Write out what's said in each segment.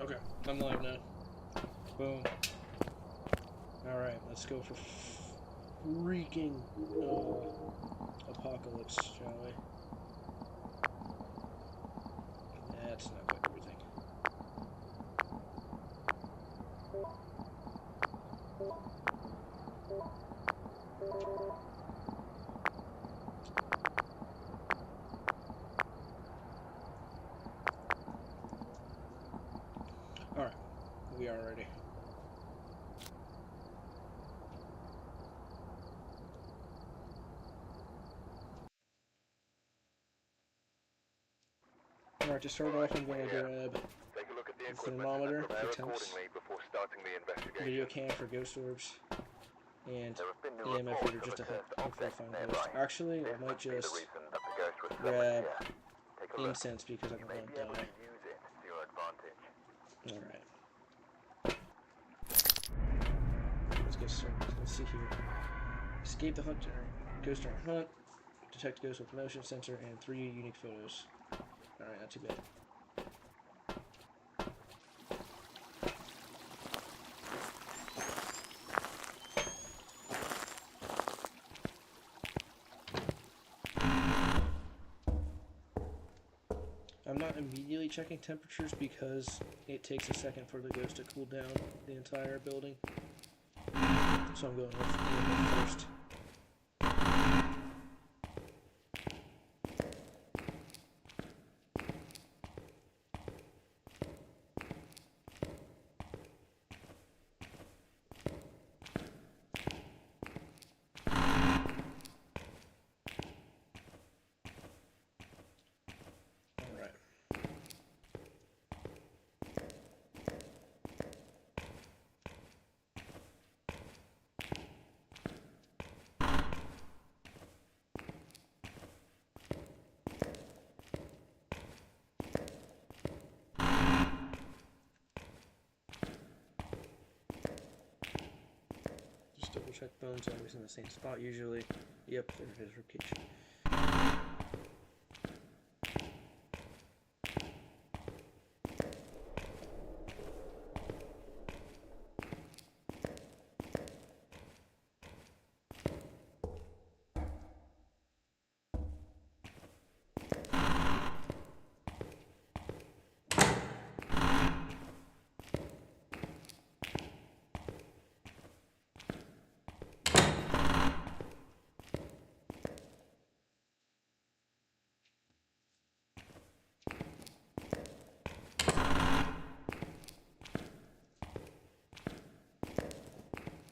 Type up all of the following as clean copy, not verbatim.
Okay, I'm live now. Boom. Alright, let's go for freaking apocalypse, shall we? That's not quite everything. Alright, we are ready. Alright, to start off, I'm going to grab the thermometer for temps, video cam for ghost orbs, and EMF reader just to hopefully find ghosts. Actually, I might just grab incense because I don't want to die. Alright. Let's get started. Let's see here. Escape the hunt, ghost during hunt, detect ghost with motion sensor, and 3 unique photos. Alright, not too bad. I'm not immediately checking temperatures because it takes a second for the ghost to cool down the entire building. So I'm going with EMF first. Double check bones always in the same spot usually. Yep, there it is, ribcage.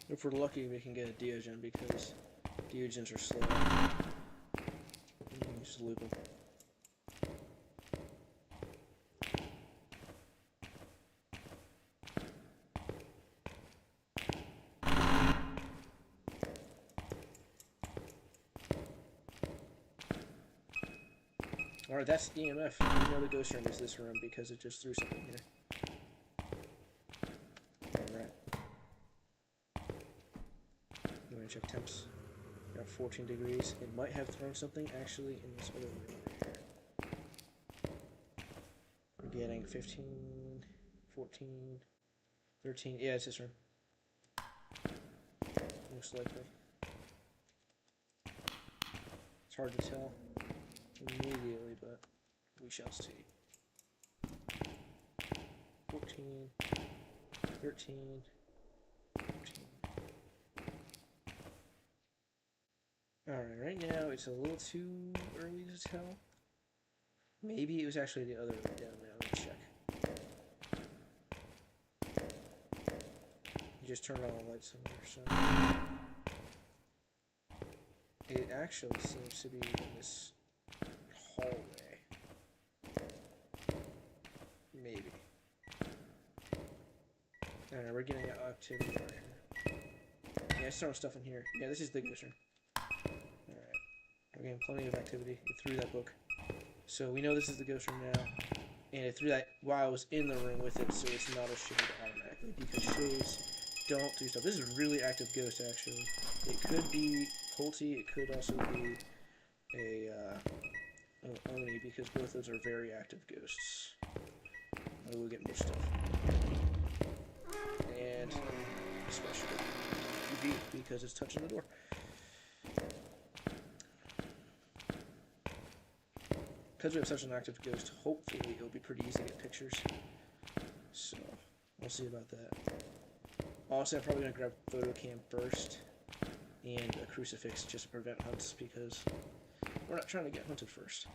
If we're lucky, we can get a Diogen because Diogens are slow. You can just loop them. Alright, that's EMF. You know the ghost room is this room because it just threw something here. Check temps. Got 14 degrees. It might have thrown something actually in this other room over here. We're getting 15, 14, 13. Yeah, it's this room. Most likely. It's hard to tell immediately, but we shall see. 14, 13, 14. Alright, right now it's a little too early to tell. Maybe it was actually the other way down now. Let's check. You just turned on the lights somewhere, so... It actually seems to be in this hallway. Maybe. Alright, we're getting activity right here. Yeah, it's throwing stuff in here. Yeah, this is the ghost room. We're getting plenty of activity. It threw that book. So we know this is the ghost room now. And it threw that while I was in the room with it, so it's not a shade automatically. Because shades don't do stuff. This is a really active ghost, actually. It could be Pulte. It could also be an Oni, because both those are very active ghosts. we'll get more stuff. And especially UV because it's touching the door. Because we have such an active ghost, hopefully it'll be pretty easy to get pictures. So, we'll see about that. Honestly, I'm probably going to grab photo cam first and a crucifix just to prevent hunts because we're not trying to get hunted first.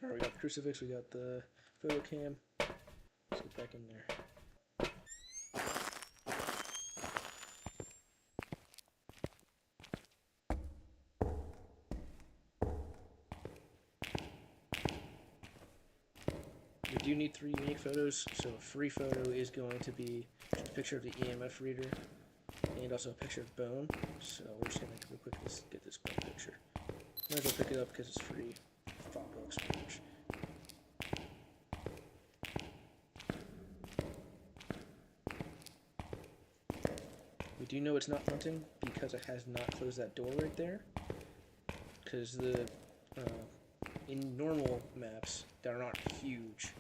Alright, we got the crucifix, we got the photo cam. Let's get back in there. We do need 3 unique photos, so a free photo is going to be just a picture of the EMF reader and also a picture of bone. So we're just going to real quick get this bone picture. Might as well pick it up because it's free. $5 pretty much. We do know it's not hunting because it has not closed that door right there. Because the in normal maps that are not huge,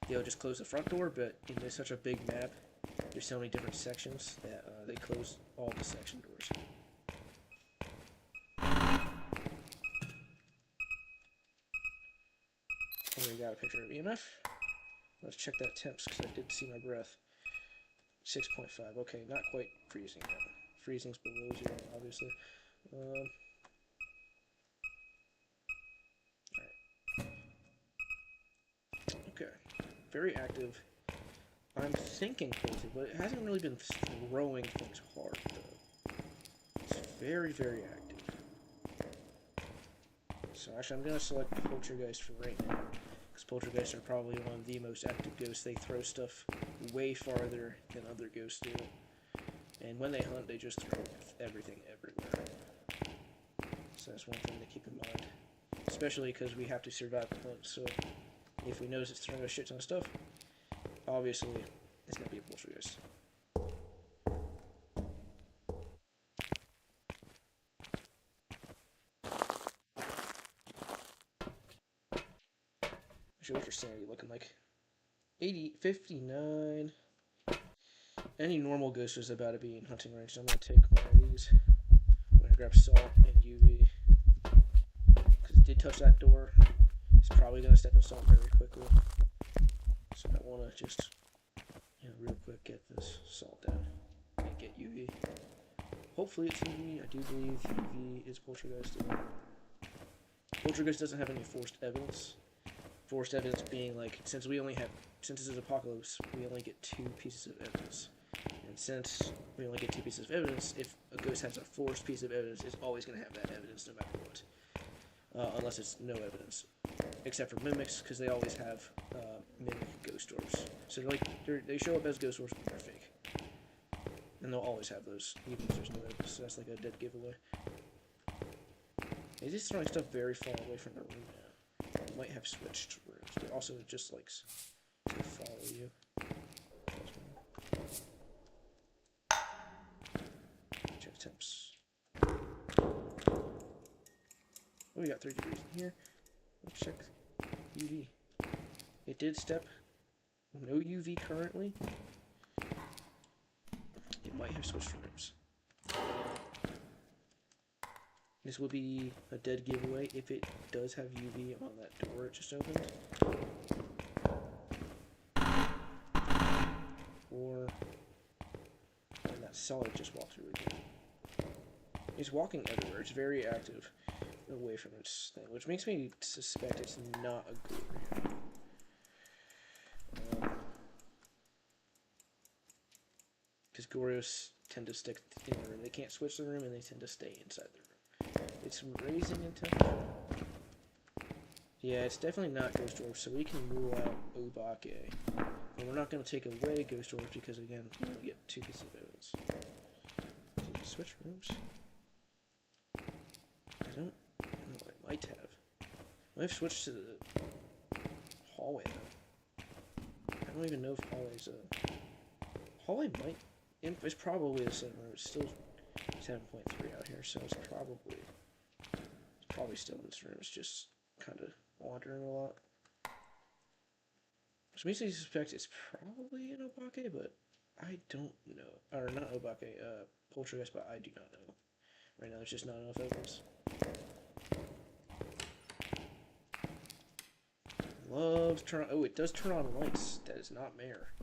they'll just close the front door, but in this such a big map, there's so many different sections that they close all the section doors. And we got a picture of EMF. Let's check that temps because I did see my breath. 6.5. Okay, not quite freezing yet. Freezing's below 0, obviously. Alright. Okay. Very active. I'm thinking crazy, but it hasn't really been throwing things hard, though. It's very, very active. So actually, I'm going to select Poltergeist for right now, because Poltergeists are probably one of the most active ghosts. They throw stuff way farther than other ghosts do. And when they hunt, they just throw everything everywhere. So that's one thing to keep in mind. Especially because we have to survive the hunt, so if we notice it's throwing a shit ton of stuff, obviously it's going to be a Poltergeist. Actually, what's your sanity looking like? 80, 59. Any normal ghost is about to be in hunting range, so I'm going to take one of these. I'm going to grab salt and UV. Because it did touch that door. It's probably going to step in salt very quickly. So I want to just, real quick get this salt down and get UV. Hopefully it's UV. I do believe UV is Poltergeist. Poltergeist doesn't have any forced evidence. Forced evidence being like, since this is Apocalypse, we only get 2 pieces of evidence. And since we only get 2 pieces of evidence, if a ghost has a forced piece of evidence, it's always going to have that evidence no matter what. Unless it's no evidence. Except for mimics, because they always have mimic ghost orbs. So they show up as ghost orbs, but they're fake. And they'll always have those, even if there's no evidence. So that's like a dead giveaway. He's just throwing stuff very far away from the room now. He might have switched rooms, but also it just likes to follow you. Check temps. Oh, we got 3 degrees in here. Let's check UV. It did step. No UV currently. It might have switched rooms. This will be a dead giveaway if it does have UV on that door it just opened. Or when that solid just walked through again. It's walking everywhere. It's very active away from its thing, which makes me suspect it's not a ghoul. Because Gorios tend to stick in the room. They can't switch the room and they tend to stay inside the room. It's raising in temperature. Yeah, it's definitely not Ghost Orbs, so we can rule out apoc. And we're not going to take away Ghost Orbs because, again, we only get 2 pieces of evidence. Did you switch rooms? I don't know. I might have. I might have switched to the hallway, though. don't even know if Hallway's Hallway might. It's probably the same room. It's still 7.3 out here, so it's probably still in this room. It's just kind of wandering a lot. So me suspect it's probably an apoc, but I don't know. Or not apoc, poltergeist, but I do not know. Right now, there's just not enough evidence. Loves turn on. Oh, it does turn on lights. That is not Mayor.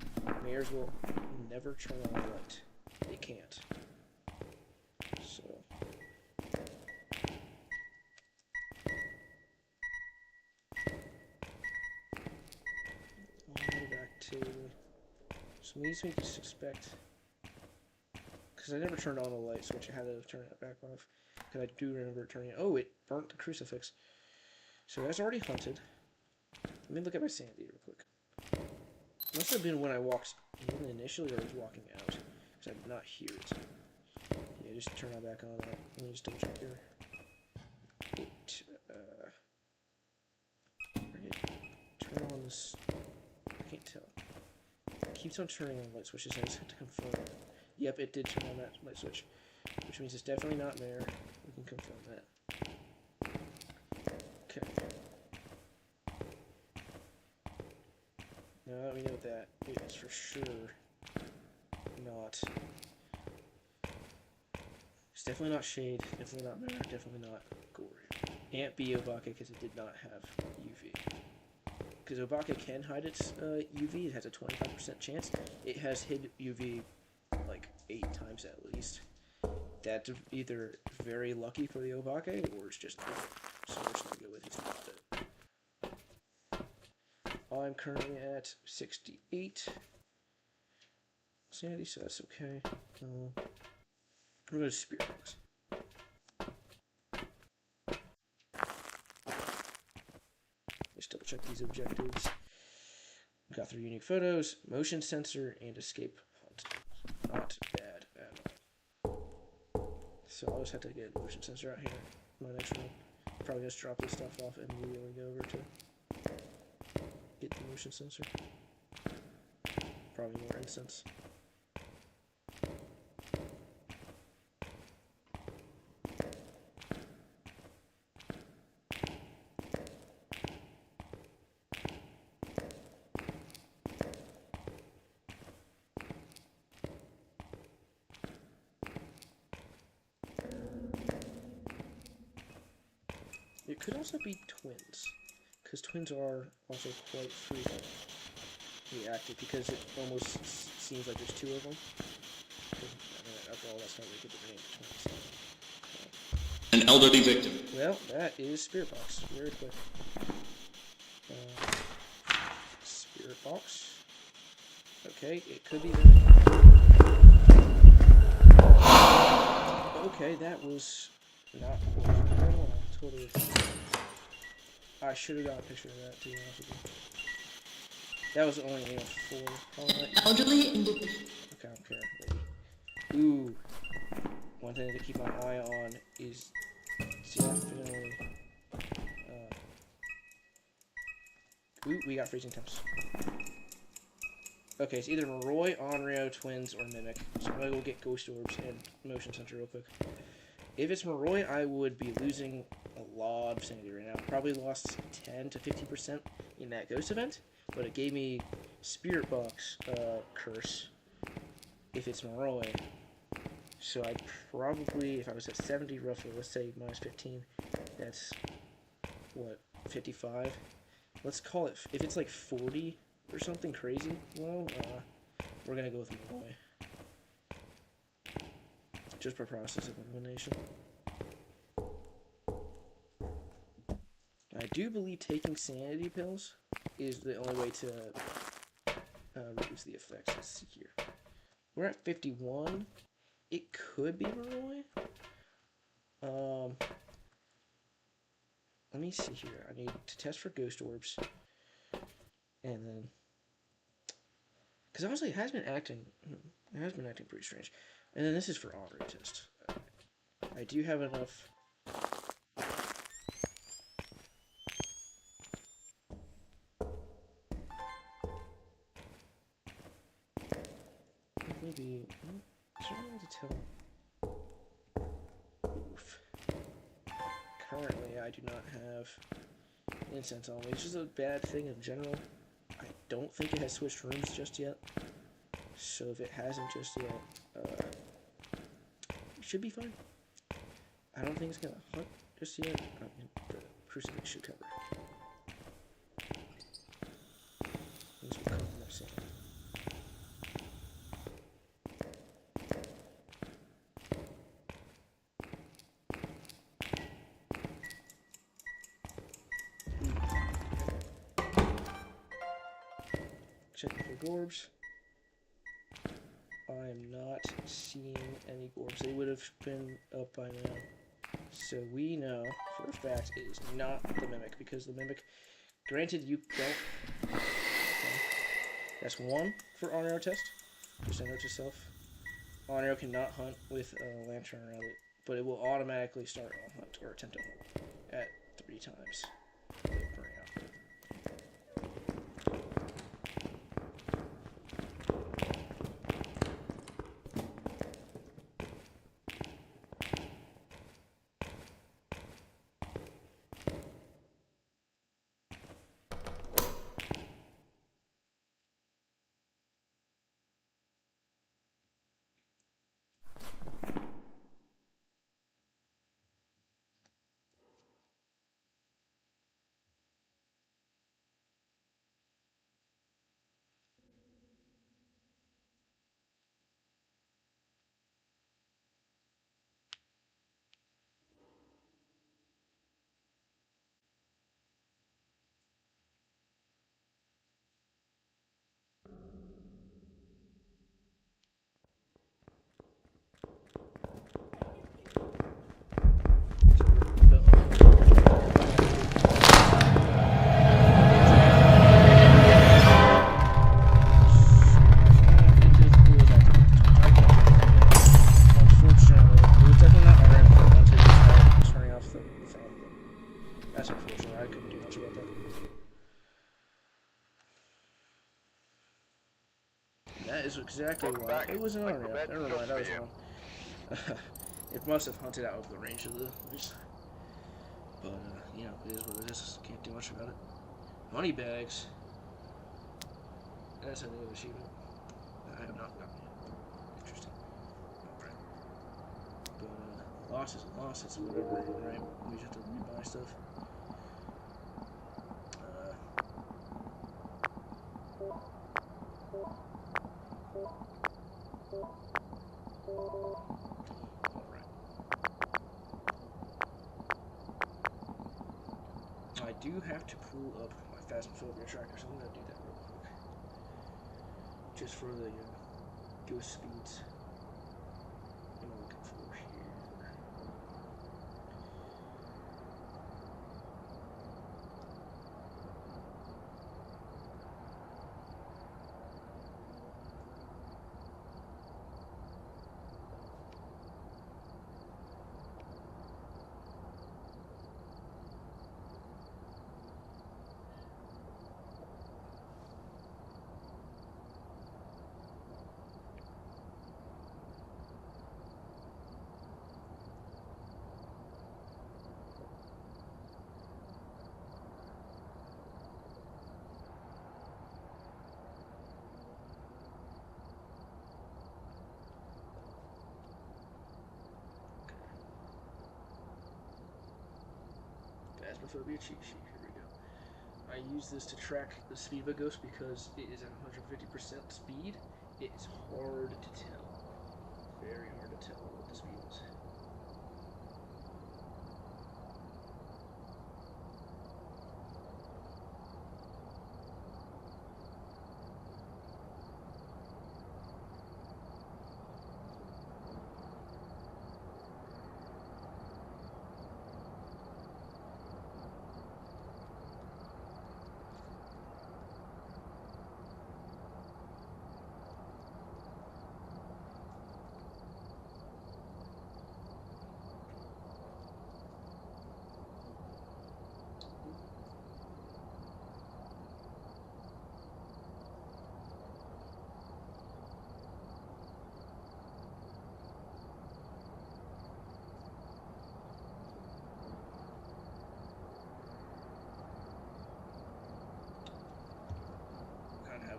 Mayors will never turn on a light. They can't. So. Back to. So leads me to suspect. Because I never turned on the light switch. I had to turn it back off. Because I do remember turning it. Oh, it burnt the crucifix. So that's already hunted. Let me look at my sanity real quick. Must have been when I walked in initially or I was walking out. Because I did not hear it. Yeah, just turn that back on. Let me just double check here. Turn on this. I can't tell. It keeps on turning on light switches. I just have to confirm. Yep, it did turn on that light switch. Which means it's definitely not there. We can confirm that. Okay. Now that we know that, it is for sure not. It's definitely not shade, definitely not mirror, definitely not gory. Can't be Obake because it did not have UV. Because Obake can hide its UV, it has a 25% chance. It has hid UV like 8 times at least. That's either very lucky for the Obake or it's just not. So we're just gonna go with it's not it. I'm currently at 68 sanity, so that's okay. I'm going to Spirit Box. Just double check these objectives. Got 3 unique photos, motion sensor, and escape hunt. Not bad at all. So I'll just have to get a motion sensor out here. My next one. Probably just drop this stuff off and immediately go over to get the motion sensor. Probably more incense. It could also be twins, because twins are also quite frequently active, because it almost seems like there's 2 of them. After all, that's how they get the name twins. An elderly victim. Well, that is Spirit Box. Very quick. Spirit Box. Okay, it could be that. Okay, that was not cool. Totally. I should have got a picture of that, to be honest with you. That was only aim 4. Probably. Elderly individual. Okay, I don't care. Wait. Ooh. One thing to keep my eye on is definitely. Ooh, we got freezing temps. Okay, it's either Moroi, Onryo, Twins, or Mimic. So I'm gonna go get Ghost Orbs and Motion Sensor real quick. If it's Moroi, I would be losing a lot of sanity right now. Probably lost 10 to 50% in that ghost event, but it gave me Spirit Box curse if it's Moroi. So I probably, if I was at 70 roughly, let's say minus 15, that's what, 55? Let's call it, if it's like 40 or something crazy, well, we're gonna go with Moroi. Just for process of elimination. I do believe taking sanity pills is the only way to reduce the effects. Let's see here. We're at 51. It could be Moroi. Let me see here. I need to test for Ghost Orbs. And then... because honestly, it has been acting pretty strange. And then this is for Onryo test. I do have enough. only be. Is there anything to tell? Oof. Currently, I do not have incense on me, which is a bad thing in general. I don't think it has switched rooms just yet. So if it hasn't just yet, it should be fine. I don't think it's gonna hunt just yet. I mean, the crucifix should cover. Things will cover enough sand. Checking for gorbs. I am not seeing any gorbs. They would have been up by now. So we know for a fact it is not the mimic, because the mimic, granted you don't. Okay. That's one for on-arrow test. Just a note to self. On-arrow cannot hunt with a lantern around it, but it will automatically start a hunt or attempt to hunt at 3 times. Burning out. That is exactly why. It was an on-ramp. Never mind, I was wrong. It must have hunted out of the range of the... But, you know, it is what it is. Can't do much about it. Money bags. That's a new achievement. I have not gotten yet. Interesting. Alright. But, loss is a loss. It's whatever, right? We just have to rebuy stuff. I do have to pull up my Phasmophobia tracker, so I'm going to do that real quick. Just for the ghost speeds. What am I looking for here? Phasmophobia cheat sheet. Here we go. I use this to track the speed of a ghost because it is at 150% speed. It is hard to tell. Very hard to tell what the speed is.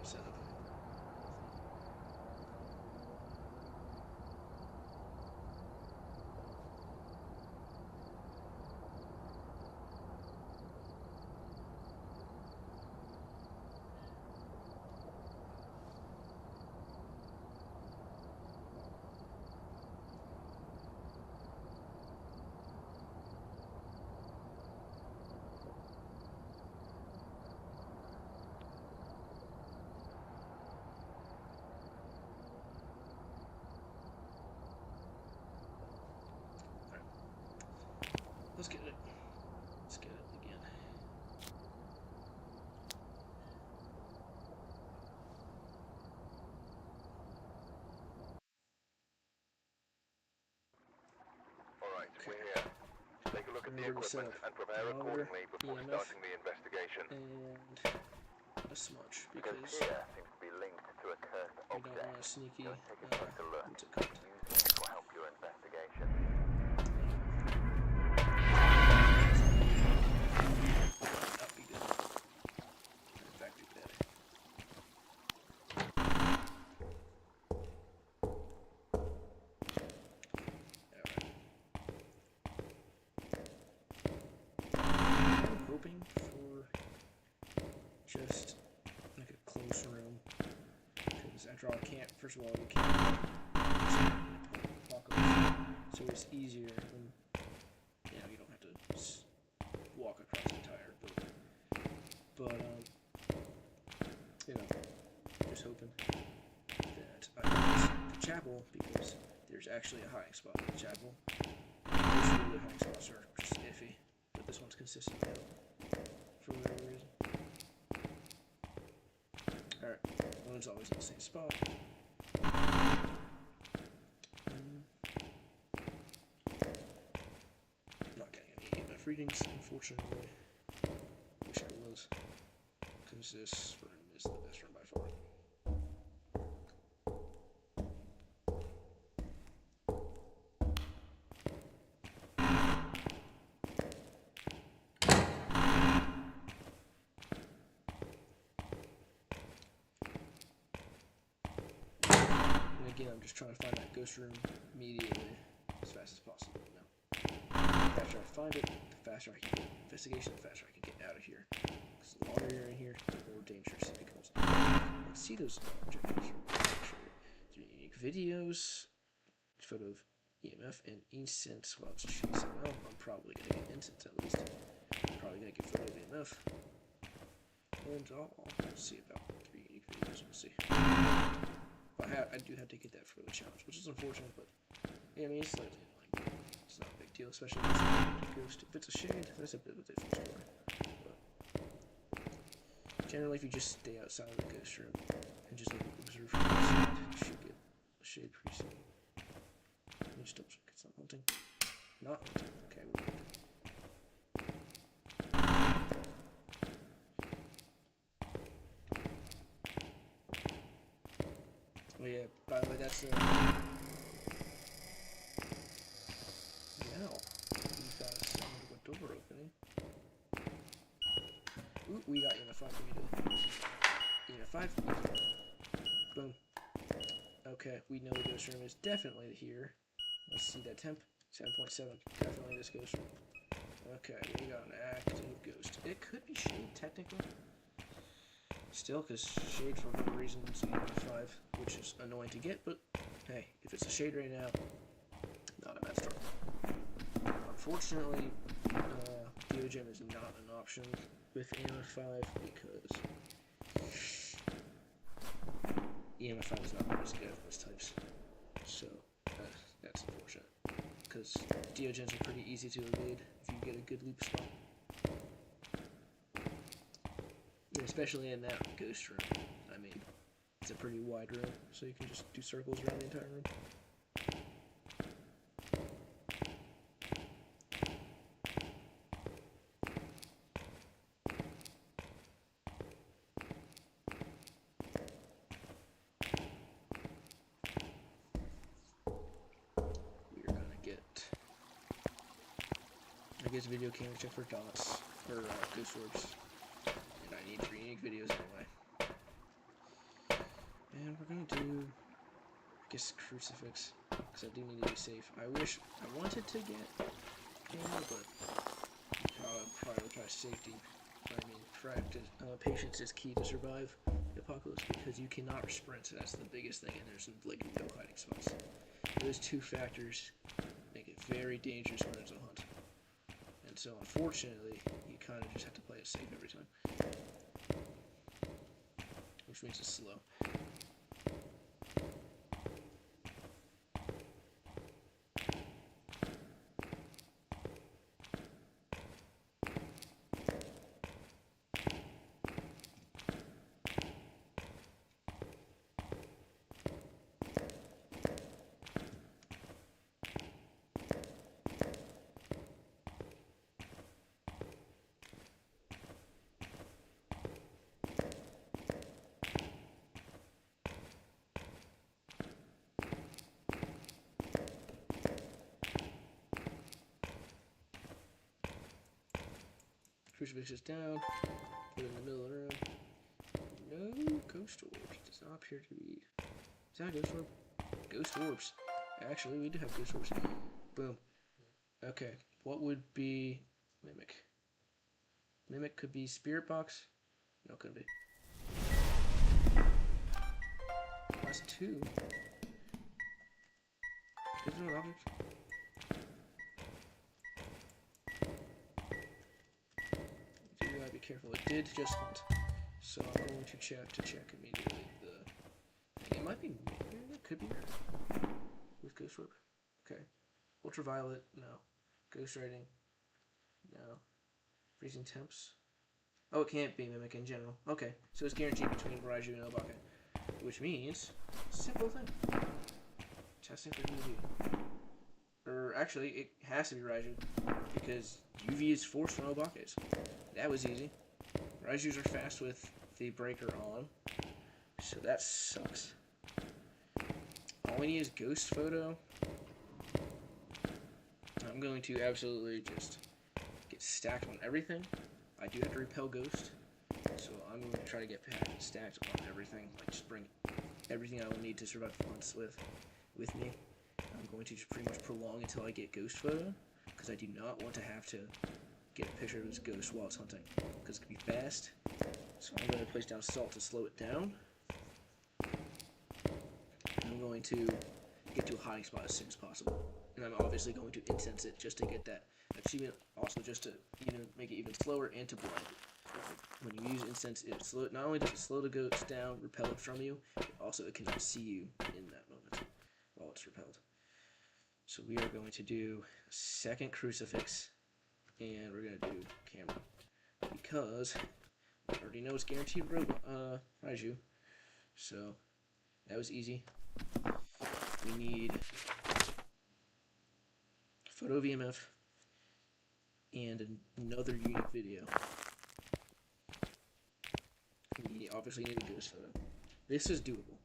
have set up. Let's get it. Let's get it again. Alright, we're here. Take a look at the Remember to set equipment up and prepare thermometer, accordingly before EMF, starting the investigation. and a smudge Because because here seems to be linked to a cursed we don't object. want a sneaky Go and take a closer look. what's it called? Use it will help your investigation. That'll be good. In fact, do better. Alright. I'm hoping for just like a close room. Because after all, I can't, first of all, you can't walk over. So it's easier when, you know, you don't have to walk across the entire building. But, you know, just hoping that I can use the chapel because there's actually a hiding spot in the chapel. Most of the other hiding spots are just iffy, but this one's consistent now, for whatever reason. Alright, one's always in the same spot. Not getting any EMF readings, unfortunately. Wish I was, because this room is the best room by far. And again, I'm just trying to find that ghost room immediately, as fast as possible. Now, the faster I find it, the faster I can get investigation, the faster I can get out of here. Because the longer you're in here, the more dangerous it becomes. Let's see those objectives. Three unique videos, photo of EMF, and incense while it's chasing. Well, I'm probably going to get incense at least. I'm probably going to get photo of EMF. And I'll see about 3 unique videos. We'll see. I do have to get that for the challenge, which is unfortunate, but yeah, I mean, it's slightly annoying. It's not a big deal, especially if it's a ghost. If it's a shade, that's a bit of a different story. But generally, if you just stay outside of the ghost room and just like observe from outside, you should get a shade pretty soon. Let me just double check it's not hunting. Not hunting. Okay, we're good. Oh yeah, by the way, that's now. We've got a sound of a door opening. Ooh, we got EMF 5 for me to EMF 5. Boom. Okay, we know the ghost room is definitely here. Let's see that temp. 7.7. Definitely this ghost room. Okay, we got an active ghost. It could be shade, technically. Still, because shade for whatever reason is EMF 5, which is annoying to get, but hey, if it's a shade right now, not a bad start. Unfortunately, Geogem is not an option with EMF 5 because EMF 5 is not what is good for those types. So that's unfortunate because Geogems are pretty easy to evade if you get a good loop spot. And especially in that ghost room. I mean, it's a pretty wide room, so you can just do circles around the entire room. I guess video camera check for dots, or ghost orbs, and I need 3 unique videos anyway. And we're gonna do, I guess, crucifix, because I do need to be safe. I wanted to get ammo, but I'll prioritize safety. Patience is key to survive the apocalypse, because you cannot sprint, so that's the biggest thing, and there's like no hiding spots. Those two factors make it very dangerous when there's a hunt. And so, unfortunately, you kind of just have to play it safe every time. Which means it's slow. Crucifix is down. Put it in the middle of the room. No ghost orbs. Does not appear to be. Is that a ghost orb? Ghost orbs. Actually, we do have ghost orbs. Boom. Okay. What would be mimic? Mimic could be spirit box. No, couldn't be. Last two. Is there an object? You gotta be careful. It did just hunt, so I'm going to check immediately. It might be. It could be with ghost orb. Okay. Ultraviolet. No. Ghost writing. No. Freezing temps. Oh, it can't be mimic in general. Okay, so it's guaranteed between Raiju and Obaka, which means simple thing. Testing for UV. Or actually, it has to be Raiju because UV is forced from Obaka's. That was easy. Raiju's are fast with the breaker on, so that sucks. All we need is ghost photo. I'm going to absolutely just get stacked on everything. I do have to repel ghost, so I'm going to try to get stacked on everything. Like just bring everything I will need to survive the hunts with me. I'm going to just pretty much prolong until I get ghost photo, because I do not want to have to get a picture of this ghost while it's hunting, because it can be fast. So I'm going to place down salt to slow it down. I'm going to get to a hiding spot as soon as possible. And I'm obviously going to incense it just to get that achievement, also just to make it even slower and to blind it. When you use incense, not only does it slow the ghost down, repel it from you, it cannot see you in that moment while it's repelled. So we are going to do second crucifix, and we're going to do camera, because I already know it's guaranteed Raiju, so that was easy. We need photo VMF and another unique video. We obviously need a ghost photo. This is doable.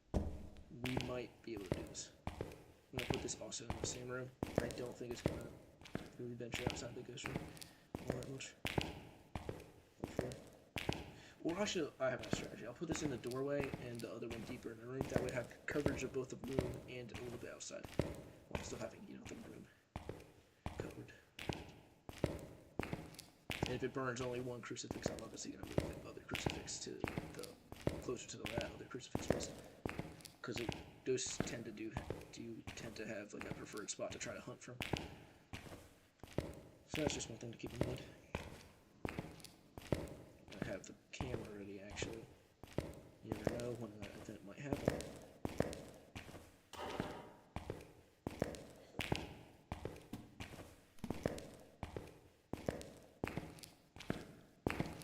We might be able to do this. I'm gonna put this also in the same room. I don't think it's gonna really venture outside the ghost room all that much. Hopefully. Or I have a strategy. I'll put this in the doorway and the other one deeper in the room. That way I have coverage of both the room and a little bit outside, while still having, the room covered. And if it burns only one crucifix, I'm obviously going to move the other crucifix to closer to that other crucifix was, because those tend to have like a preferred spot to try to hunt from. So that's just one thing to keep in mind. I have the camera ready, actually. You never know when that event might happen.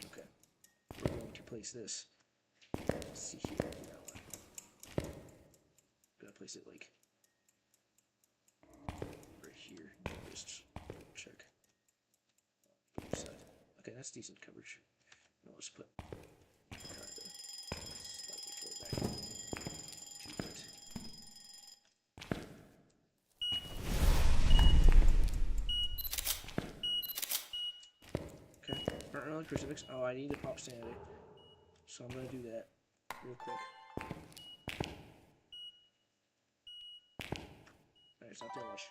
Okay, we're going to place this. Let's see here. I'm gonna place it like right here. Just check. Side. Okay, that's decent coverage. Now let's put slightly further back. Too good. Okay, burnt another crucifix. Oh, I need to pop sanity, so I'm gonna do that real quick. it's not doing much.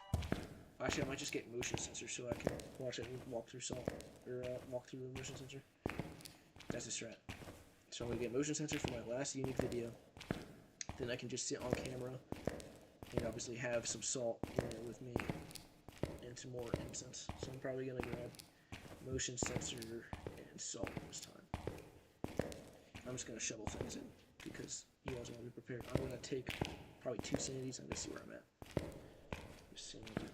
Actually, I might just get motion sensor so I can watch it walk through salt, or walk through the motion sensor. That's a strat. So I'm gonna get motion sensor for my last unique video. Then I can just sit on camera and obviously have some salt in there with me and some more incense. So I'm probably gonna grab motion sensor and salt this time. I'm just gonna shovel things in because you guys want to be prepared. I'm gonna take probably 2 sanities. I'm gonna see where I'm at. Sanity.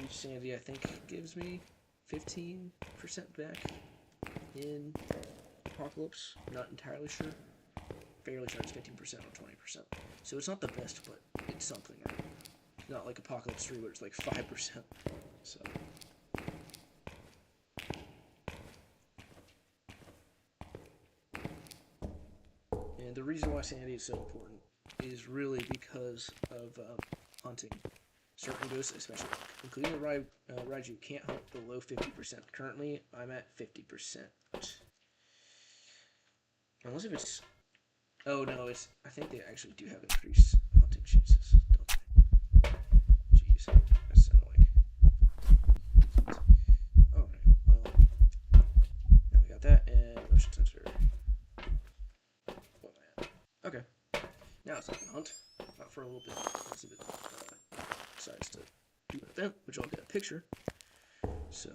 Each sanity I think gives me 15% back in Apocalypse. I'm not entirely sure. Fairly sure it's 15% or 20%. So it's not the best, but it's something, right? It's not like Apocalypse 3 where it's like 5%. So. And the reason why sanity is so important is really because of hunting. Certain ghosts, especially including the Raiju, can't hunt below 50%. Currently, I'm at 50%. Unless if it's... Oh, no, it's... I think they actually do have increased hunting chances, don't they? Jeez, that's so annoying. Alright, well... Now we got that, and motion sensor. What am I at? Okay. Now it's time to hunt. Not for a little bit. It's a bit... decides to do an event, which I'll get a picture. So,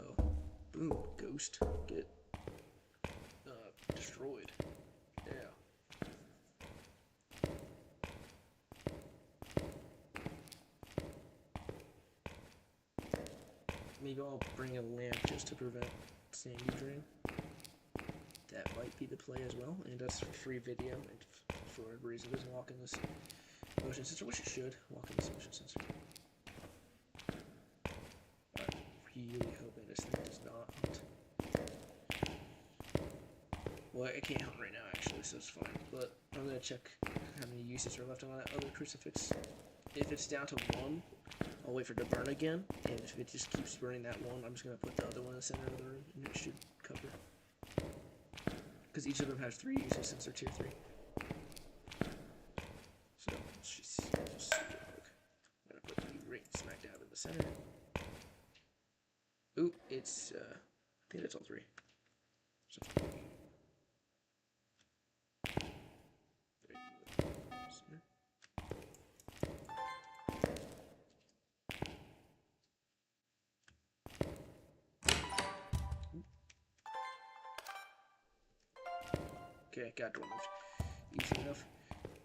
boom, ghost, get destroyed. Yeah. Maybe I'll bring a lamp just to prevent sandy drain. That might be the play as well, and that's for free video, and for whatever reason it doesn't walk in this motion sensor, which it should walk in this motion sensor. Really hoping this thing does not hunt. Well, it can't hunt right now, actually, so it's fine. But I'm going to check how many uses are left on that other crucifix. If it's down to 1, I'll wait for it to burn again. And if it just keeps burning that one, I'm just going to put the other one in the center of the room, and it should cover. Because each of them has 3 uses since they're tier 3. So, let's just see real quick. I'm going to put the ring smack dab in the center. Ooh, it's, I think that's all 3. So, there you go. Okay, got door moved. Easy enough.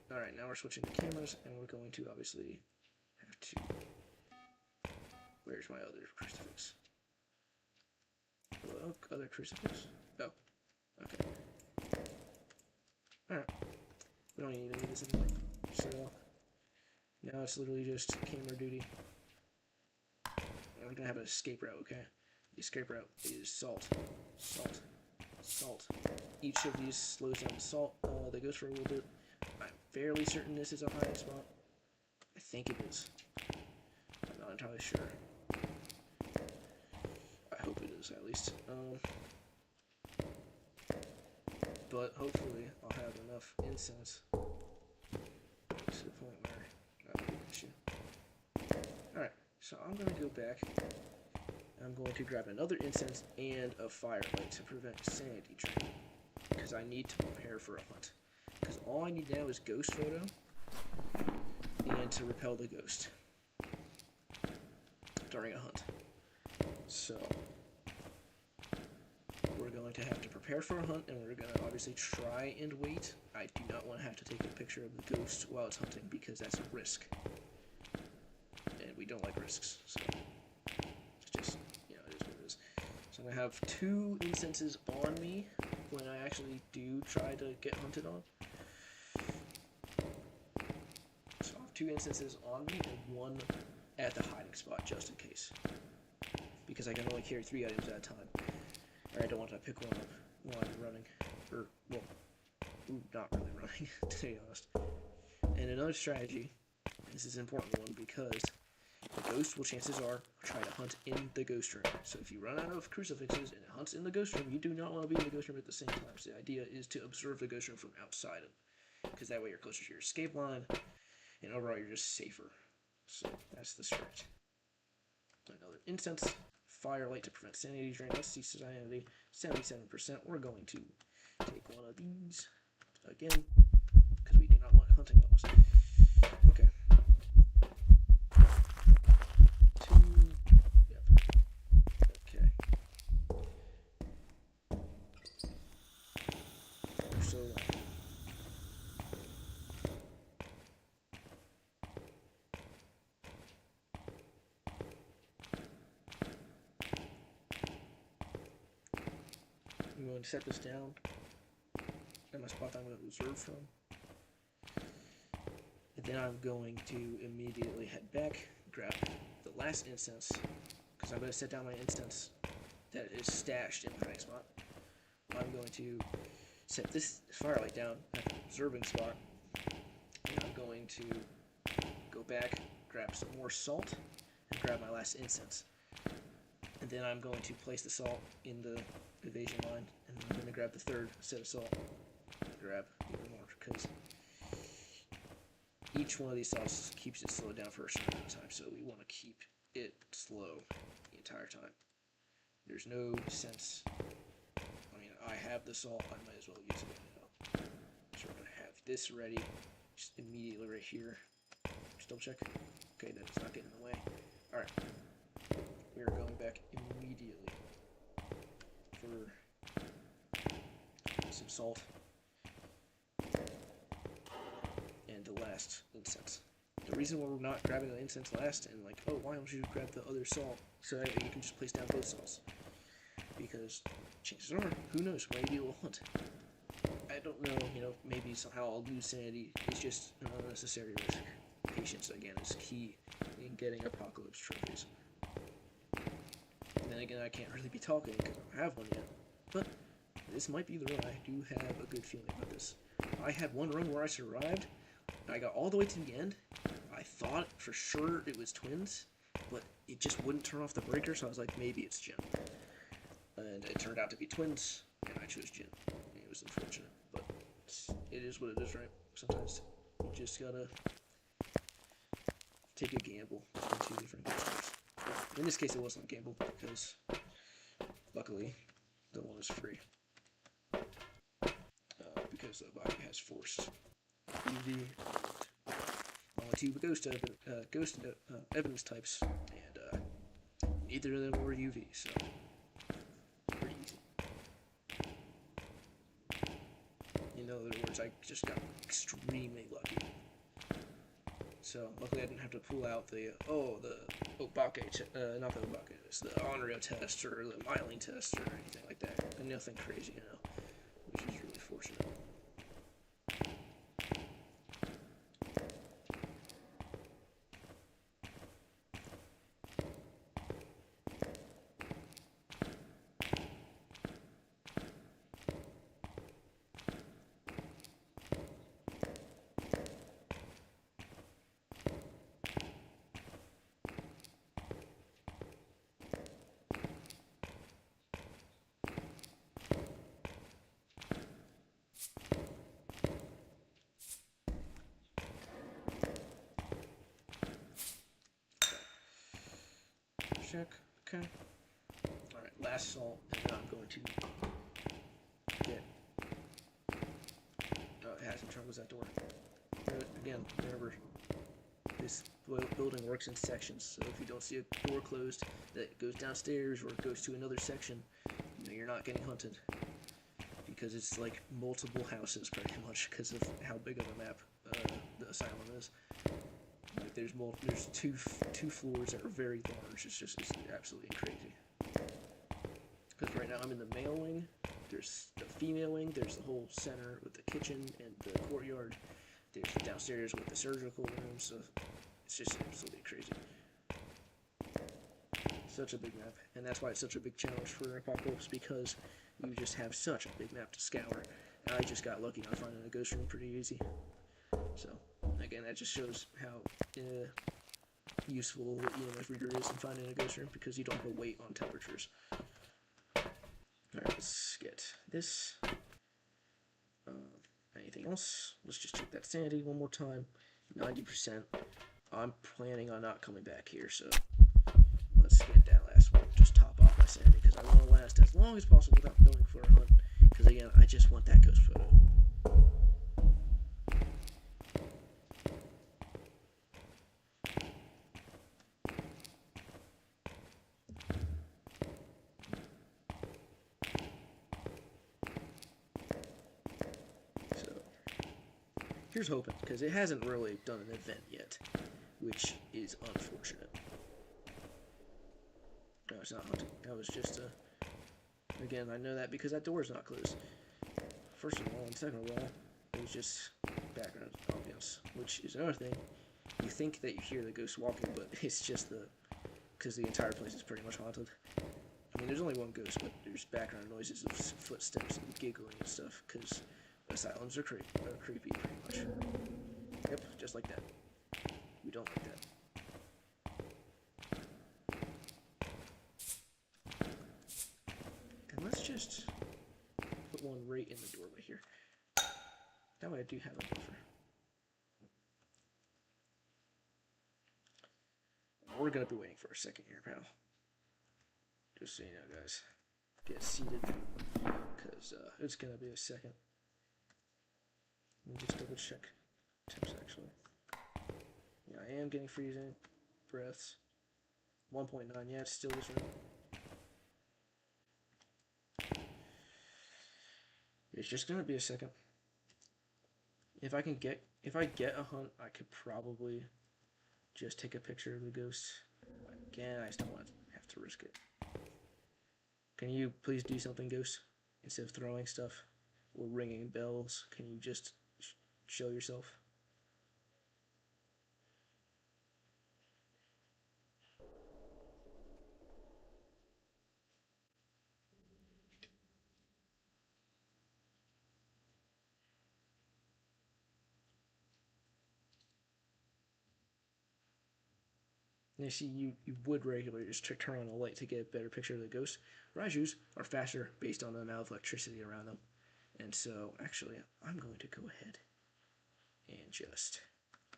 Alright, now we're switching to cameras, and we're going to obviously have to... Where's my other crucifix? Hello, other crucifix? Oh, okay. Alright. We don't even need this anymore. So, now it's literally just camera duty. And we're gonna have an escape route, okay? The escape route is salt. Salt. Salt. Each of these slows down the salt. That goes for a little bit. I'm fairly certain this is a hiding spot. I think it is. I'm not entirely sure. I hope it is, at least. But hopefully I'll have enough incense to the point where that'll be an issue. Alright, so I'm going to go back. I'm going to grab another incense and a firelight to prevent sanity drain. Because I need to prepare for a hunt. Because all I need now is ghost photo and to repel the ghost during a hunt. So we're going to have to prepare for a hunt, and we're going to obviously try and wait. I do not want to have to take a picture of the ghost while it's hunting because that's a risk. And we don't like risks, so it's just, you know, it is what it is. So I'm going to have 2 incenses on me when I actually do try to get hunted on. So I have 2 incenses on me and 1 at the hiding spot just in case. Because I can only carry 3 items at a time. Or I don't want to pick one up while I'm running. Or, well, not really running, to be honest. And another strategy, this is an important one because the ghost will, chances are, try to hunt in the ghost room. So if you run out of crucifixes and it hunts in the ghost room, you do not want to be in the ghost room at the same time. So the idea is to observe the ghost room from outside of it. Because that way you're closer to your escape line, and overall you're just safer. So that's the strat. Another incense. Firelight to prevent sanity drain. Let's see sanity. 77%. We're going to take one of these again because we do not want hunting levels. Okay. 2. Yep. Okay. We're so long. I'm going to set this down at my spot that I'm going to reserve from. And then I'm going to immediately head back, grab the last incense, because I'm going to set down my incense that is stashed in my hiding spot. I'm going to set this firelight down at the reserving spot, and I'm going to go back, grab some more salt, and grab my last incense. And then I'm going to place the salt in the evasion line, and then I'm going to grab the third set of salt and grab even more, because each one of these salts keeps it slowed down for a certain amount of time, so we want to keep it slow the entire time. There's no sense. I mean, I have the salt, I might as well use it right now. So we're going to have this ready just immediately right here. Just double check. Okay, that it's not getting in the way. Alright. We are going back immediately for some salt and the last incense. The reason why we're not grabbing the incense last and like, oh, why don't you grab the other salt so that you can just place down both salts? Because chances are, who knows, maybe it will hunt. I don't know, maybe somehow I'll lose sanity. It's just an unnecessary risk. Patience, again, is key in getting apocalypse trophies. And then again, I can't really be talking because I don't have one yet. But this might be the run. I do have a good feeling about this. I had one run where I survived. I got all the way to the end. I thought for sure it was twins, but it just wouldn't turn off the breaker, so I was like, maybe it's Jin. And it turned out to be twins, and I chose Jin. It was unfortunate, but it is what it is, right? Sometimes you just gotta take a gamble between two different ghosts. In this case, it wasn't a gamble because, luckily, the one is free. Because the body has force. UV. Only two ghost evidence types, and neither of them were UV, so pretty easy. In other words, I just got extremely lucky. So luckily, I didn't have to pull out the apoc, not the apoc, it's the Onryo test or the myelin test or anything like that. And nothing crazy, which is really fortunate. Check. Okay. Alright, last salt, and then I'm going to get. It hasn't turned. Was that door? Again, remember, this building works in sections, so if you don't see a door closed that goes downstairs or it goes to another section, you're not getting hunted. Because it's like multiple houses, pretty much, because of how big of a map the asylum is. Like there's two floors that are very large. It's absolutely crazy. Because right now I'm in the male wing. There's the female wing. There's the whole center with the kitchen and the courtyard. There's downstairs with the surgical room. So it's just absolutely crazy. Such a big map, and that's why it's such a big challenge for Apocalypse, because you just have such a big map to scour. And I just got lucky on finding a ghost room pretty easy. So again, that just shows how useful the EMF reader is in finding a ghost room, because you don't have to wait on temperatures. Alright, let's get this. Anything else? Let's just check that sanity one more time. 90%. I'm planning on not coming back here, so let's last as long as possible without going for a hunt. Because again, I just want that ghost photo. So here's hoping, because it hasn't really done an event yet, which is unfortunate. No, it's not hunting. That was just a... Again, I know that because that door's not closed. First of all, and second of all, it was just background ambiance, which is another thing. You think that you hear the ghost walking, but it's just because the entire place is pretty much haunted. I mean, there's only one ghost, but there's background noises of footsteps and giggling and stuff, because asylums are creepy, pretty much. Yep, just like that. We don't like that. And let's just put one right in the doorway here. That way I do have a buffer. We're gonna be waiting for a second here, pal. Just so you know, guys. Get seated, because it's gonna be a second. Let me just double check temps actually. Yeah, I am getting freezing breaths. 1.9, yeah, it's still this room. It's just gonna be a second. If I get a hunt, I could probably just take a picture of the ghost. Again, I just don't want to have to risk it. Can you please do something, ghost? Instead of throwing stuff or ringing bells, can you just show yourself? You see, you would regularly just turn on a light to get a better picture of the ghost. Raijus are faster based on the amount of electricity around them. And so, actually, I'm going to go ahead and just,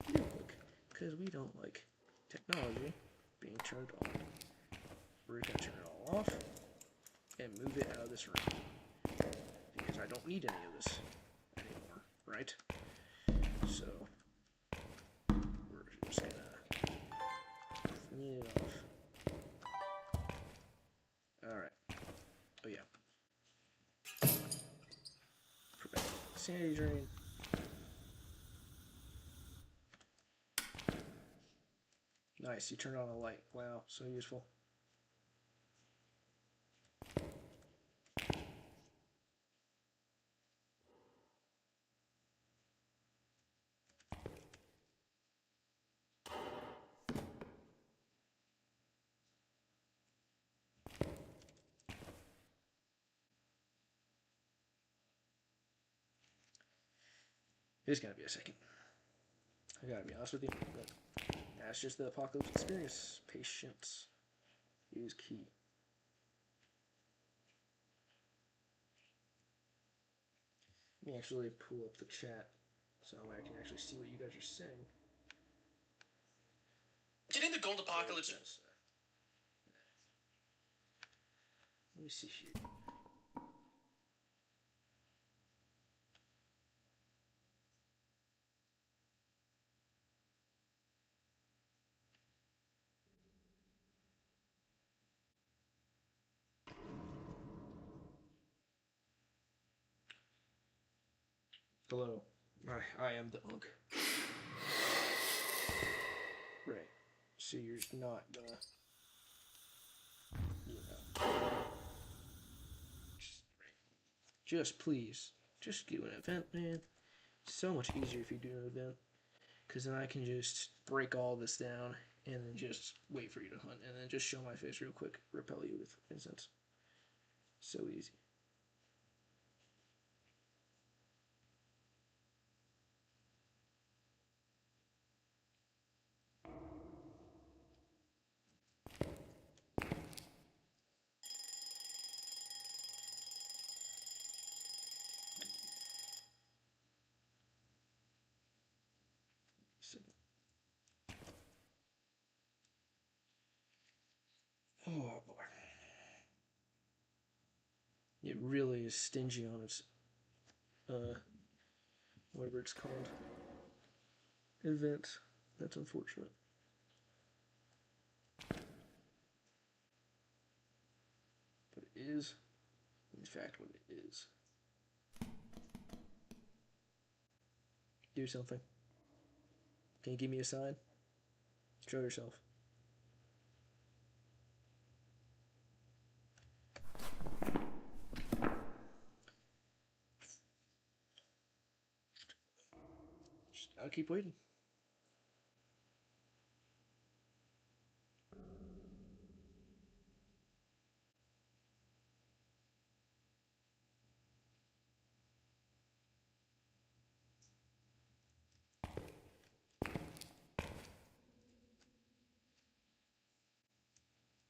real quick, because we don't like technology being turned on, we're going to turn it all off and move it out of this room. Because I don't need any of this anymore, right? So, we're just going to clean it off. Alright. Oh yeah. Prevent sanity drain. Nice, you turned on a light. Wow, so useful. It's gonna be a second. I gotta be honest with you, but that's just the apocalypse experience. Patience is key. Let me actually pull up the chat so I can actually see what you guys are saying. Getting the gold apocalypse. Let me see here. Hello. I am the Unk. Right. So you're not gonna, you know. Just please, just do an event, man. It's so much easier if you do an event. Because then I can just break all this down and then just wait for you to hunt and then just show my face real quick, repel you with incense. So easy. So, oh boy. It really is stingy on its, whatever it's called, events. That's unfortunate. But it is, in fact, what it is. Do something. Can you give me a sign? Show yourself. I'll keep waiting.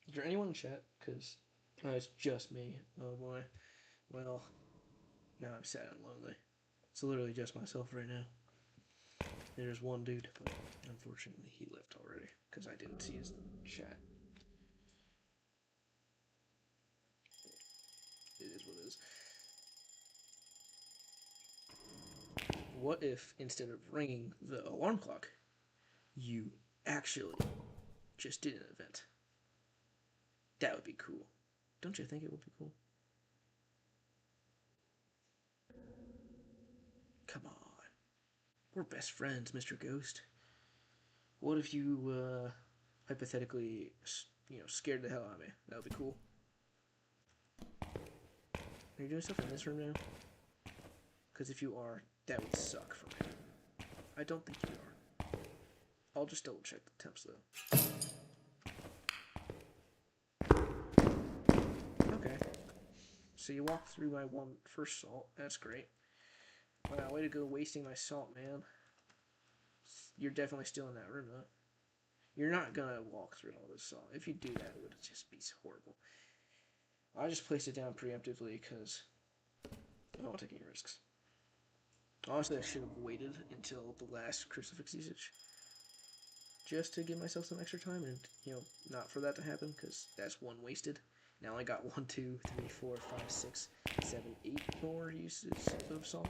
Is there anyone in chat? Because it's just me. Oh boy. Well, now I'm sad and lonely. It's literally just myself right now. There's one dude, but unfortunately he left already because I didn't see his chat. It is what it is. What if instead of ringing the alarm clock, you actually just did an event? That would be cool. Don't you think it would be cool? Come on. We're best friends, Mr. Ghost. What if you, hypothetically, scared the hell out of me? That would be cool. Are you doing stuff in this room now? Because if you are, that would suck for me. I don't think you are. I'll just double check the temps though. Okay. So you walked through my first salt. That's great. Wow, way to go wasting my salt, man. You're definitely still in that room, though. You're not gonna walk through all this salt. If you do that, it would just be horrible. I just placed it down preemptively because I don't want to take any risks. Honestly, I should have waited until the last crucifix usage just to give myself some extra time and, not for that to happen because that's one wasted. Now I got 1, 2, 3, 4, 5, 6, 7, 8 more uses of salt,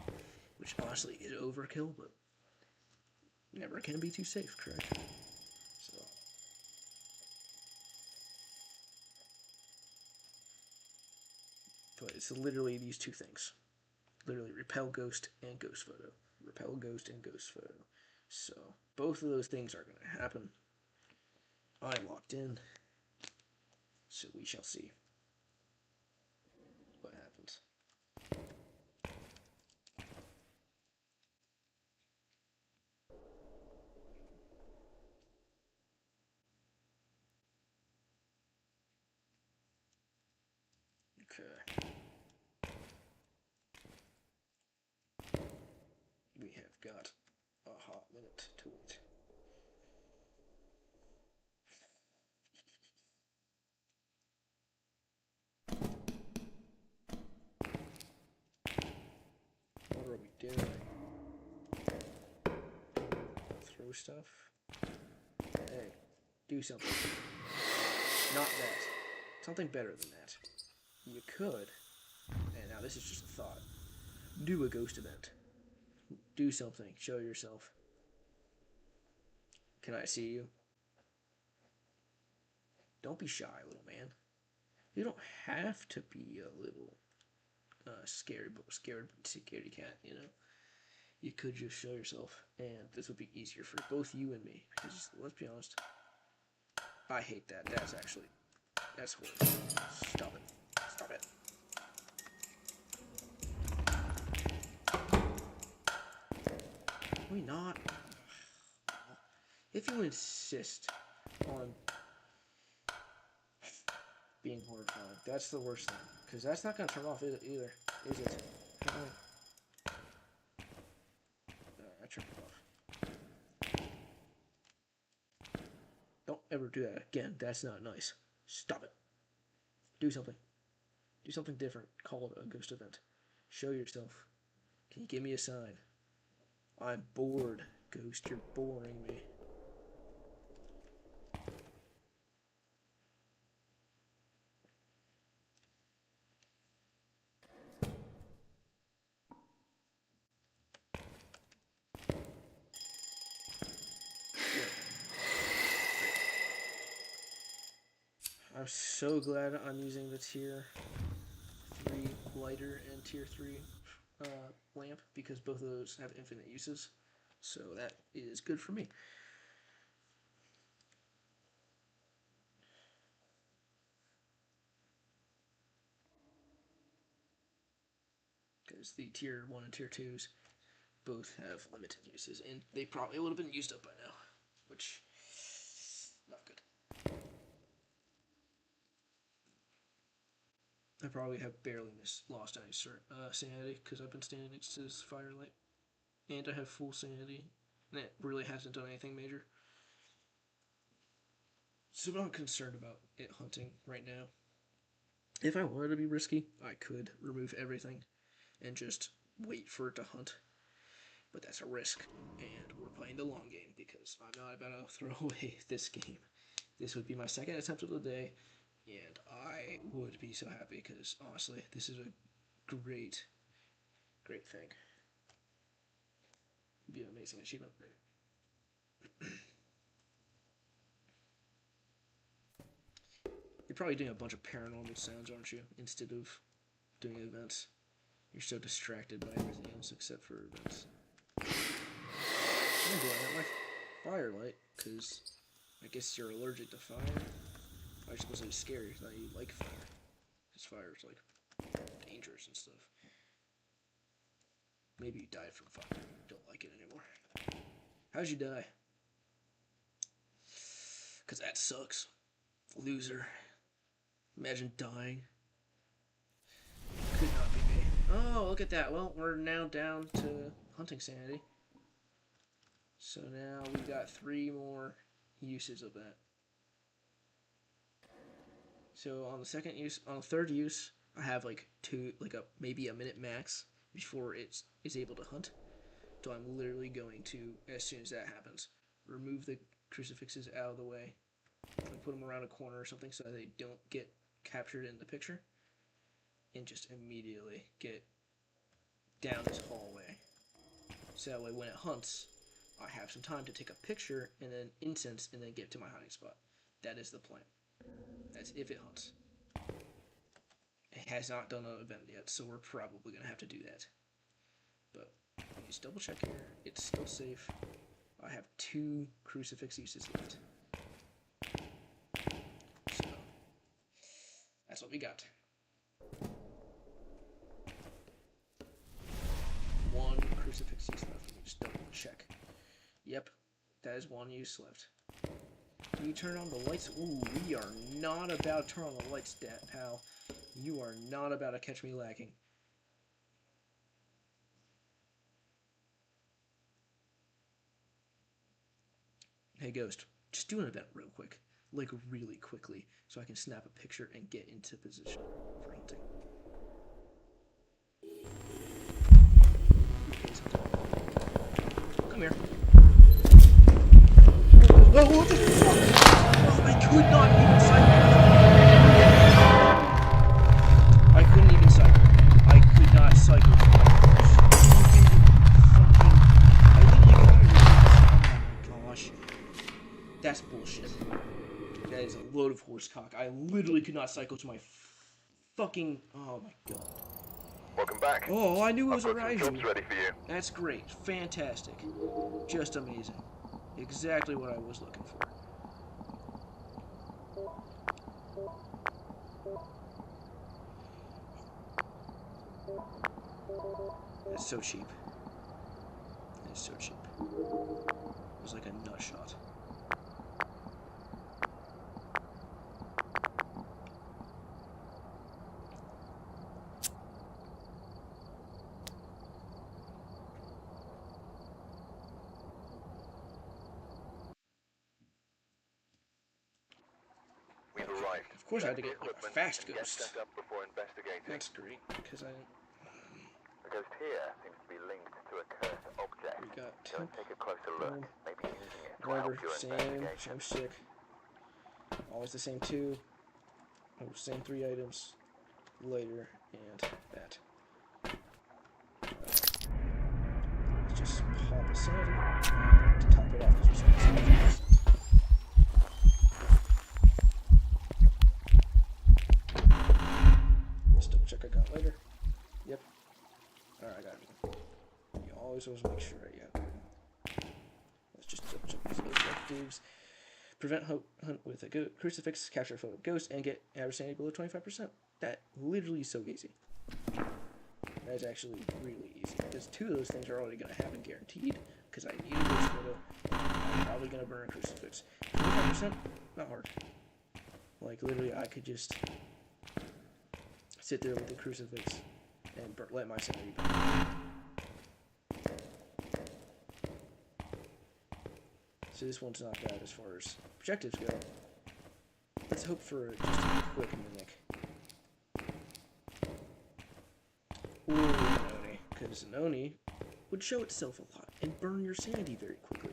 which honestly is overkill, but never can be too safe, correct? So, but it's literally these two things. Literally repel ghost and ghost photo. Repel ghost and ghost photo. So, both of those things are going to happen. I'm locked in. So we shall see what happens. Okay. We have got a hot minute to wait. What are we doing? Throw stuff? Hey, do something. Not that. Something better than that. You could, and now this is just a thought, do a ghost event. Do something. Show yourself. Can I see you? Don't be shy, little man. You don't have to be a little scared scaredy cat, You could just show yourself, and this would be easier for both you and me. Because let's be honest, I hate that. That's horrible. Stop it. Stop it. Can we not? If you insist on being horrified, that's the worst thing. Because that's not going to turn off either, is it? I turned it off. Don't ever do that again. That's not nice. Stop it. Do something. Do something different. Call it a ghost event. Show yourself. Can you give me a sign? I'm bored, ghost. You're boring me. so glad I'm using the tier 3 lighter and tier 3 lamp, because both of those have infinite uses. So that is good for me. Because the tier 1 and tier 2s both have limited uses, and they probably would have been used up by now, which not good. I probably have barely lost any sanity because I've been standing next to this firelight, and I have full sanity, and it really hasn't done anything major. So I'm not concerned about it hunting right now. If I wanted to be risky, I could remove everything and just wait for it to hunt. But that's a risk, and we're playing the long game because I'm not about to throw away this game. This would be my second attempt of the day, and I would be so happy because, honestly, this is a great thing. It'd be an amazing achievement. You're probably doing a bunch of paranormal sounds, aren't you, instead of doing events? You're so distracted by everything else except for events. I'm blowing out my firelight, because I guess you're allergic to fire. I was supposed to be scary, that you like fire. Because fire is, like, dangerous and stuff. Maybe you died from fire. You don't like it anymore. How'd you die? Because that sucks. Loser. Imagine dying. Could not be me. Oh, look at that. Well, we're now down to hunting sanity. So now we got 3 more uses of that. So on the second use, on the third use, I have like maybe a minute max before it is able to hunt. So I'm literally going to, as soon as that happens, remove the crucifixes out of the way and put them around a corner or something so that they don't get captured in the picture, and just immediately get down this hallway. So that way when it hunts, I have some time to take a picture and then incense and then get to my hiding spot. That is the plan. That's if it hunts. It has not done an event yet, so we're probably going to have to do that. But just double check here. It's still safe. I have 2 crucifix uses left. So that's what we got. 1 crucifix use left. Let me just double check. Yep, that is 1 use left. Can you turn on the lights? Ooh, we are not about to turn on the lights, pal. You are not about to catch me lacking. Hey, Ghost, just do an event real quick. Like, really quickly, so I can snap a picture and get into position for hunting. Come here. Oh, what the fuck? Oh, I could not even cycle. I couldn't even cycle. I could not cycle. Oh my gosh. That's bullshit. That is a load of horse cock. I literally could not cycle to my fucking... Oh my god. Welcome back. Oh, I knew it was I've got some arising. jobs ready for you. That's great. Fantastic. Just amazing. Exactly what I was looking for. That's so cheap. It's so cheap. It was like a nut shot. We've arrived. Of course, I had to get a Equipment fast and get ghost. set up before investigating. That's great, because I The ghost here seems to be linked to a cursed object. we got Go and temp. take a closer look. Maybe using it to Remember, help your same investigation. stick. Always the same 2. Same 3 items. Later, and that. Let's just pop a sanity to top it off because we're always make sure. Yeah. Let's just jump these objectives. Prevent hunt with a crucifix, capture a photo of ghost, and get average sanity below 25%. That literally is so easy. That is actually really easy, because 2 of those things are already going to happen guaranteed, because I need a ghost photo. I'm probably going to burn a crucifix. 25%? Not hard. Like, literally, I could just sit there with the crucifix and let my sanity burn. So this one's not bad as far as objectives go. Let's hope for just a quick mimic. Or an Oni, because an Oni would show itself a lot and burn your sanity very quickly.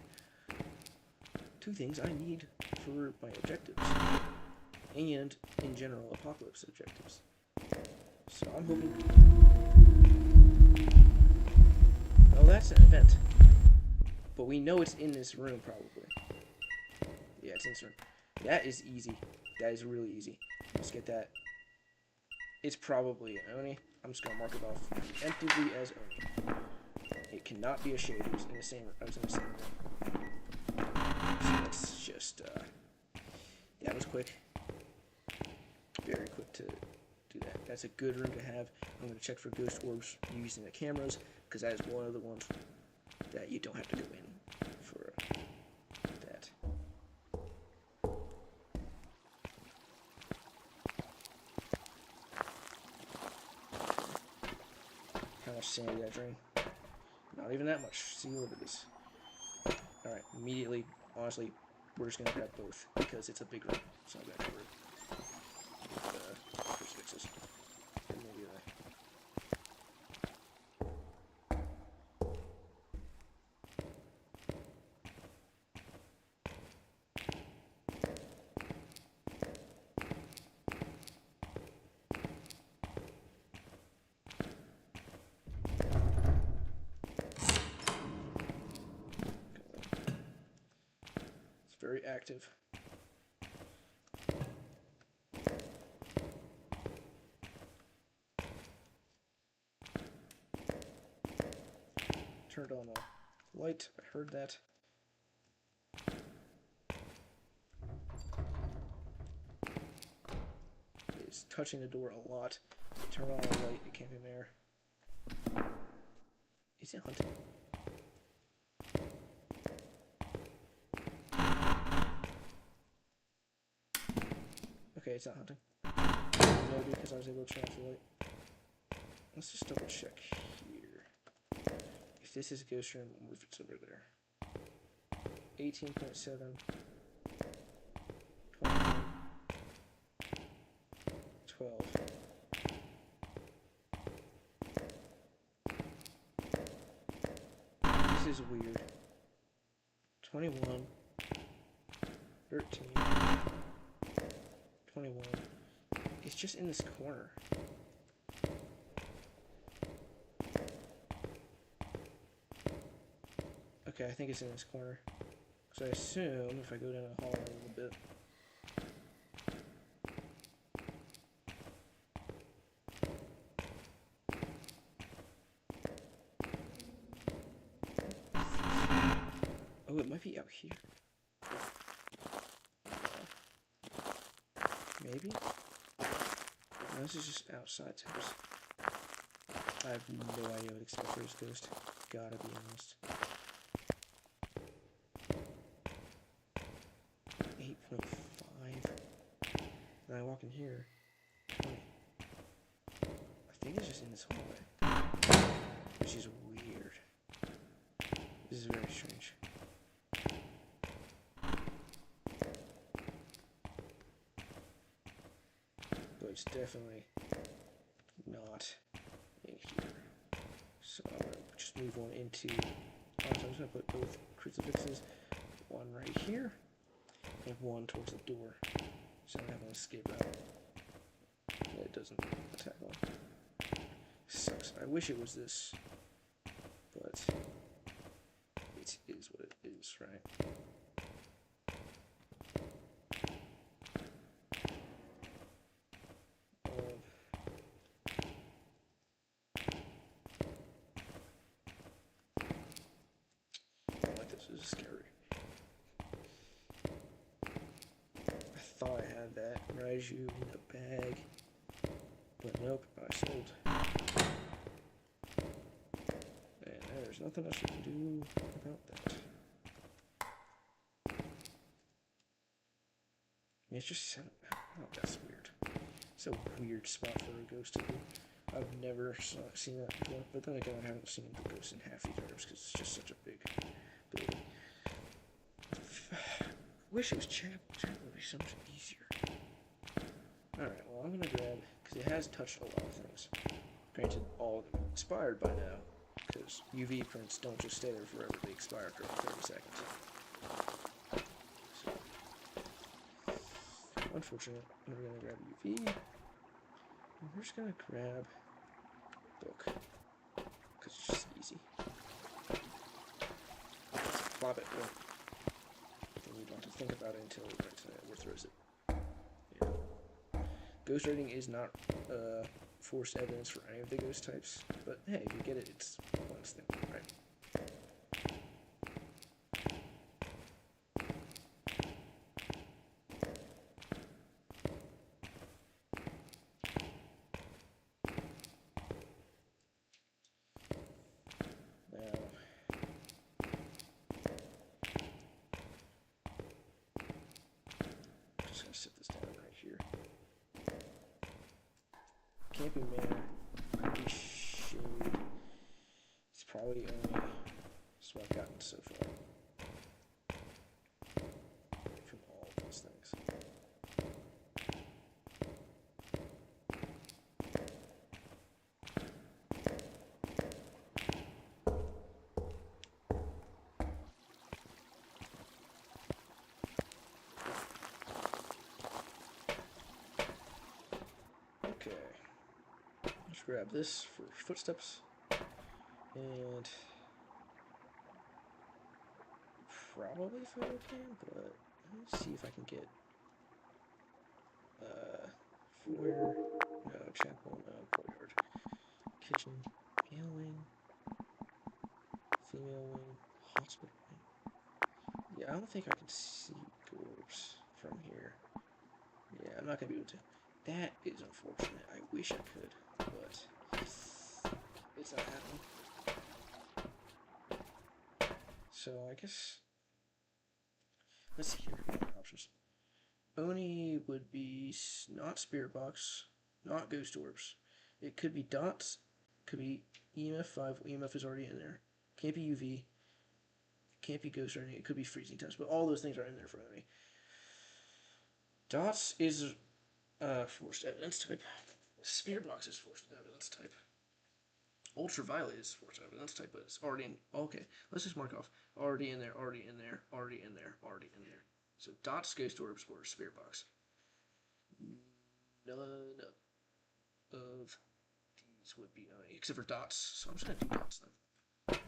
2 things I need for my objectives. And, in general, apocalypse objectives. So I'm hoping... Oh, that's an event. But we know it's in this room, probably. Yeah, it's in this room. That is easy. That is really easy. Let's get that. It's probably an Oni. I'm just going to mark it off emptily as Oni. It cannot be a shade. It was in the same room. I was in the same room. So let's just... that was quick. Very quick to do that. That's a good room to have. I'm going to check for ghost orbs using the cameras, because that is one of the ones that you don't have to go in for that. How much sanity did I drain? Not even that much. See what it is. Alright, immediately, honestly, we're just going to grab both, because it's a big room, so I'm going to cover it with crucifixes. And maybe it's very active. Turned on a light. I heard that. It's touching the door a lot. Turn on a light. It can't be there. Is it hunting? Okay, it's not hunting. No, because I was able to turn off the light. Let's just double check here. If this is a ghost room, we'll move it over there. 18.7. 21. 12. This is weird. 21. 13. 21. It's just in this corner. Okay, I think it's in this corner. So I assume if I go down the hall a little bit. Oh, it might be out here. Maybe? No, this is just outside house. I have no idea what to expect for this ghost. Gotta be honest. 8.5. Then I walk in here. 20. I think it's just in this hallway. Which is weird. This is very strange. But it's definitely not in here. So I'm going to just move on into... I'm just going to put both crucifixes. One right here. And one towards the door. So I don't have an escape route. And it doesn't attack on. Sucks. I wish it was this. But... it is what it is, right? this is scary. I thought I had that Raiju in the bag, but nope, I sold. And there's nothing else you can do about that. It's just set up. Oh, that's weird. It's a weird spot for a ghost to be. I've never seen that before, but then again, I haven't seen the ghost in half these herbs because it's just such a big building. Wish it was chapel. Chapel would be so much easier. Alright, well, I'm gonna grab, because it has touched a lot of things. Granted, all of them expired by now, because UV prints don't just stay there forever, they expire after 30 seconds. So, unfortunate. We're gonna grab UV. And we're just gonna grab book. Because it's just easy. Plop it. Well, then we don't have to think about it until it throws it. Yeah. Ghost writing is not forced evidence for any of the ghost types, but hey, if you get it, it's one thing, right? Set this down right here. Camping Manor, maybe shade. It's probably only what I've gotten so far from all of these things. Let's grab this for footsteps, and probably photo cam, but let's see if I can get foyer, no, chapel, no, courtyard, kitchen, male wing, female wing, hospital wing. Yeah, I don't think I can see Gorbs from here. Yeah, I'm not gonna be able to. That is unfortunate. I wish I could, but it's not happening. So I guess let's see here. Options. Oni would be not spirit box, not ghost orbs. It could be dots. Could be EMF 5. EMF is already in there. Can't be UV. Can't be ghost or anything. It could be freezing temps, but all those things are in there for Oni. Dots is forced evidence type. Spirit box is forced evidence type. Ultraviolet is forced evidence type, but it's already in. Okay, let's just mark off. Already in there, already in there, already in there, already in there. So dots, ghost orbs, or spirit box. None of these would be except for dots. So I'm just gonna do dots then,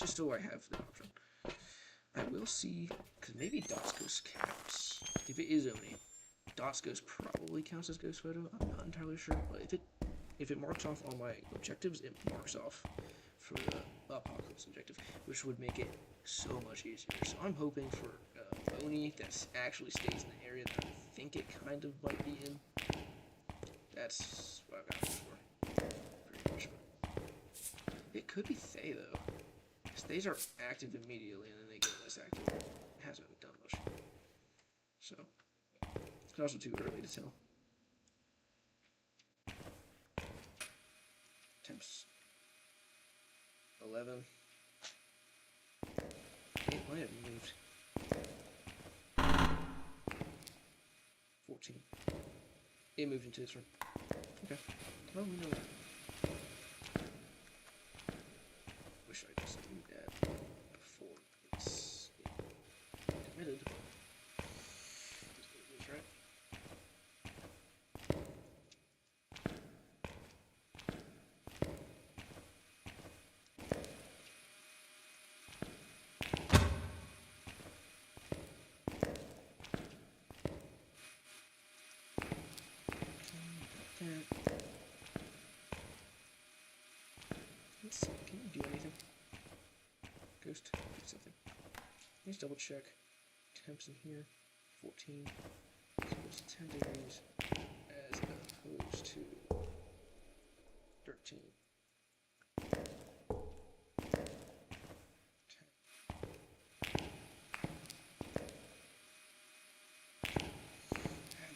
just so I have the option. I will see, because maybe dots ghost counts. If it is Oni, dots ghost probably counts as ghost photo. I'm not entirely sure, but if it marks off on my objectives, it marks off for the apocalypse objective, which would make it so much easier. So I'm hoping for Oni that actually stays in the area that I think it kind of might be in. That's what I've got for. Pretty much. It could be Thay though. Thays are active immediately and then they get less active. It hasn't done much. So it's also too early to tell. Temps 11. It might have moved. 14. It moved into this room. Okay. Well, we know that. Wish I just knew that before it's admitted. Just what it is, right? Let's double check. Temps in here, 14. So it's 10 degrees as opposed to 13. 10.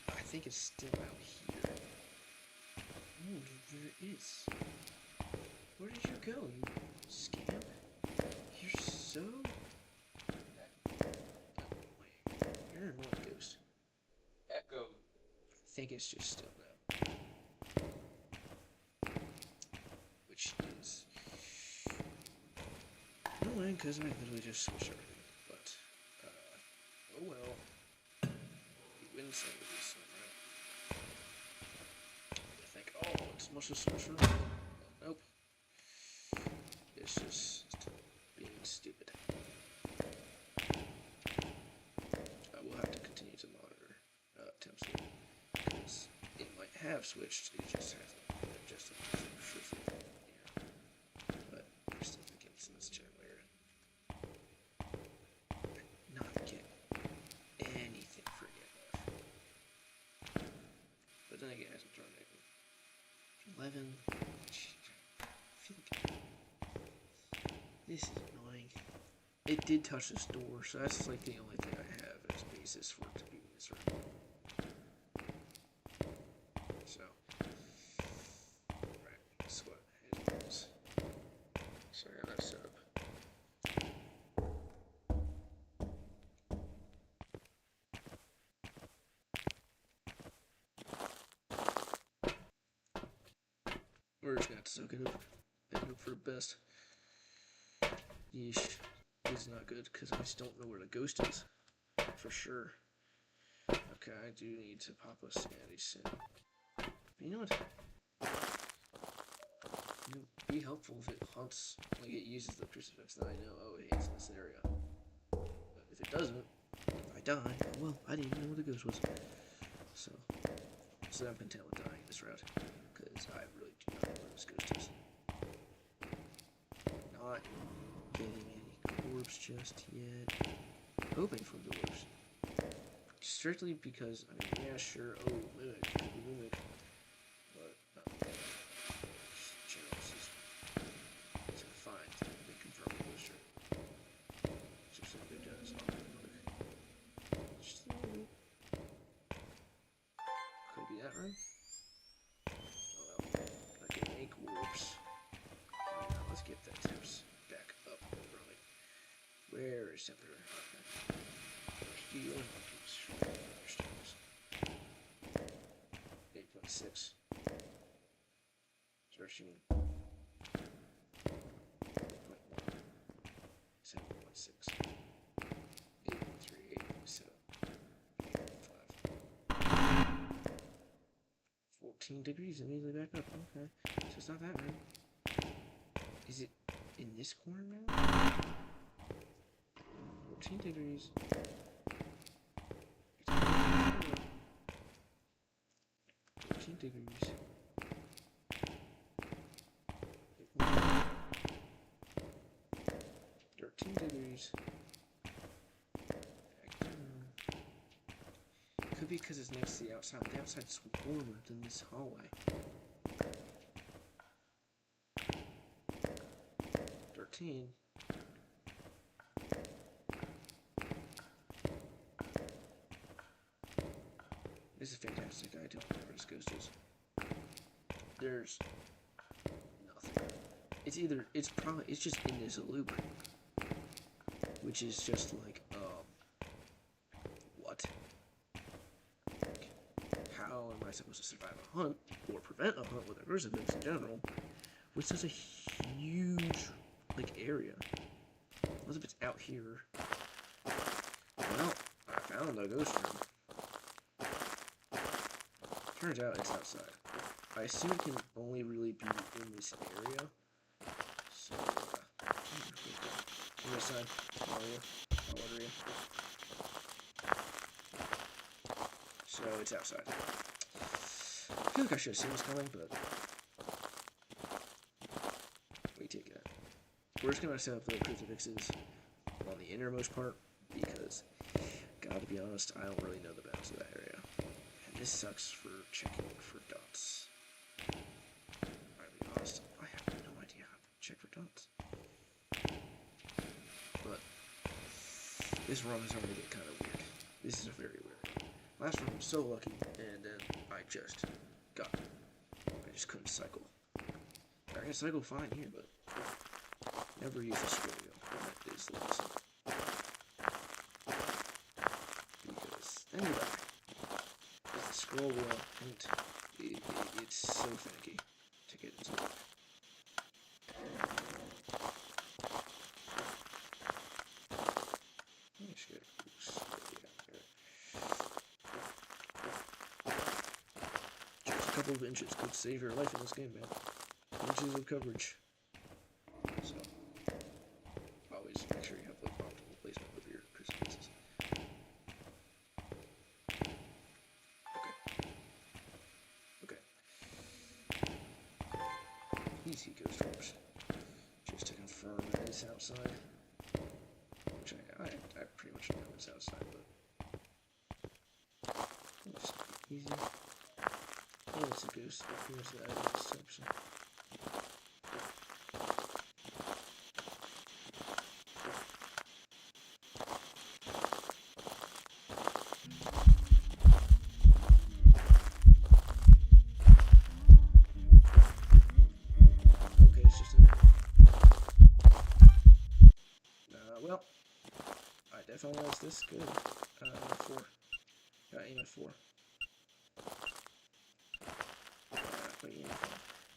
I think it's still out here. Oh, there it is. Where did you go, you scamp? You're so... wait, you're an annoying ghost. Echo. I think it's just still now. Which is... annoying, because I literally just switched everything. But, oh well. We win some of these, right? I think, oh, it's much a switcher. Nope. It's just being stupid. I will have to continue to monitor temps because it might have switched. It just hasn't adjusted truthfully. Yeah. But I still think it's in this chat layer. Not get anything for EMF. But then again, it hasn't drawn anything. 11. I feel like this is annoying. It did touch this door, so that's like the only thing I have as basis for it to be miserable. So, right, that's what it is. So I got that set up. We're just gonna have to soak it up and hope for the best. Yeesh. This is not good because I just don't know where the ghost is. For sure. Okay, I do need to pop a sanity sin. But you know what? It would be helpful if it haunts, like it uses the crucifix, then I know, oh, it's in this area. But if it doesn't, if I die, oh well, I didn't even know where the ghost was. So I'm content with dying this route. Because I really do not know where this ghost is. Not getting any orbs just yet. Hoping for the orbs. Strictly because, I mean, yeah, sure, oh, mimic, mimic. But, chances to find the confirmed booster. Just like they've done this all really quick. Just a little bit. Could be that room. Oh well, I can make warps. Now let's get that tips back up and running. Where is Temperature? Okay. Steel. 8.6. Start shooting. 7.6. 8.3. 8.7. 8.5. 14 degrees immediately back up. Okay. So it's not that bad. Is it in this corner now? 14 degrees. 14 degrees. 13 degrees. Back down. Could be because it's next to the outside. The outside's warmer than this hallway. 13. This is fantastic. I don't know where this ghost is. There's nothing. It's just in this loop. Which is just like, what? Like, how am I supposed to survive a hunt, or prevent a hunt with a crucifix in general, with such a huge, like, area? Unless if it's out here. Well, I found the ghost room. Turns out it's outside. I assume it can only really be in this area. So, on this side, I'll order you. So it's outside. I feel like I should have seen this coming, but we take it. We're just gonna set up the crucifixes on the innermost part, because, gotta be honest, I don't really know the bounds of that area. And this sucks for checking for dots. I'll be honest, I have no idea how to check for dots. But this run is starting to get kind of weird. This is a very weird run. Last run was so lucky, and then I just couldn't cycle. I can cycle fine here, but never use a scroll wheel. That is the lesson. Because then you die. Because the scroll wheel, it's so finicky to get into it. Just a couple of inches could save your life in this game, man. Inches of coverage. So, always make sure you have like optimal placement with your crucifixes. Okay. Easy ghost orbs. Just to confirm that it's outside. Which I pretty much know it's outside, but it's easy. Oh, it's a ghost. Here's the evidence section. Okay, it's just a... well, I definitely noticed this. Good. 4. Got aim at 4. Wait,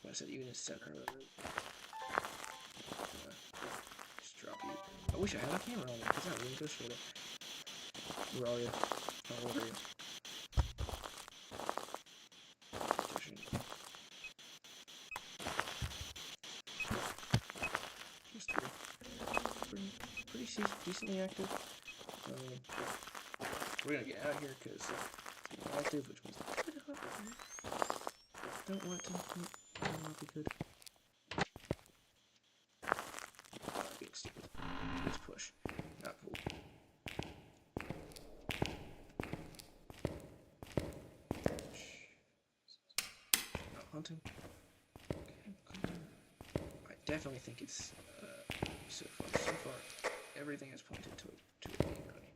I said you can set her. Just drop you. I wish I had a camera on me, because that really goes for it. Where are you? Oh, where are you? Just pretty decently active. We're gonna get out of here because it's active, which means don't want to not be good. Being stupid. Let's push. Not cool. Not hunting. Okay. I definitely think it's so far everything has pointed to it being running.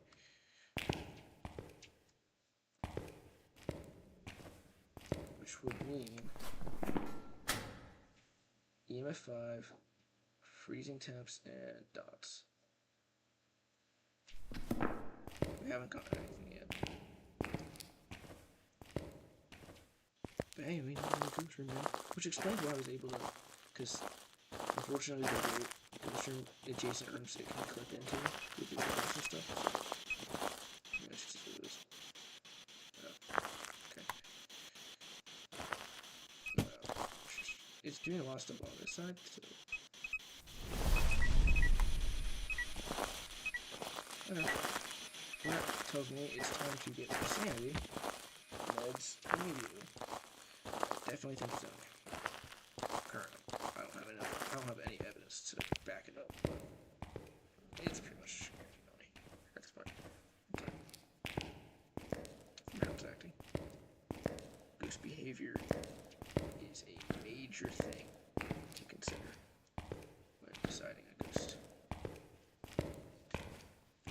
Which would mean EMF 5, freezing temps, and dots. We haven't gotten anything yet. But hey, we know the ghost room, man. Which explains why I was able to, because unfortunately the ghost room adjacent rooms it can clip into with the doors and stuff. Yeah, it's just what it is. It's doing a lot of stuff on this side, so... Okay. That tells me it's time to get some sanity meds immediately. I definitely think it's on there. Currently. I don't have any evidence to back it up, but it's pretty much money at this point. Mount acting. Ghost behavior is a major thing to consider when deciding a ghost.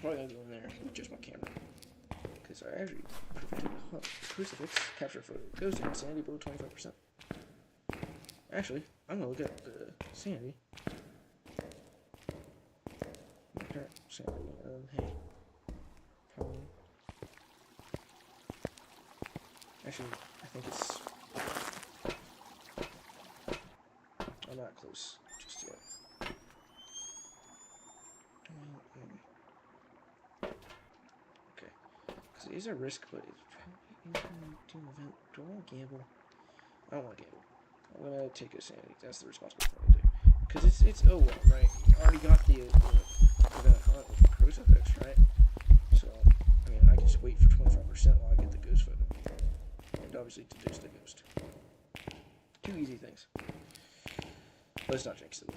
Probably gotta go in there with just my camera, because I actually prevented a crucifix capture photo ghost and sanity below 25%. Actually, I'm gonna look at the sanity. My current sanity. Hey, probably. Actually, I think it's. I'm not close just yet. Okay. Because it is a risk, but it's probably doing an event. Do I want to gamble? I don't want to gamble. I'm going to take a sanity. That's the responsible thing to do. Because it's oh well, right? I already got the crucifix, right? So, I mean, I can just wait for 25% while I get the ghost photo. And obviously deduce the ghost. 2 easy things. Let's not jinx it.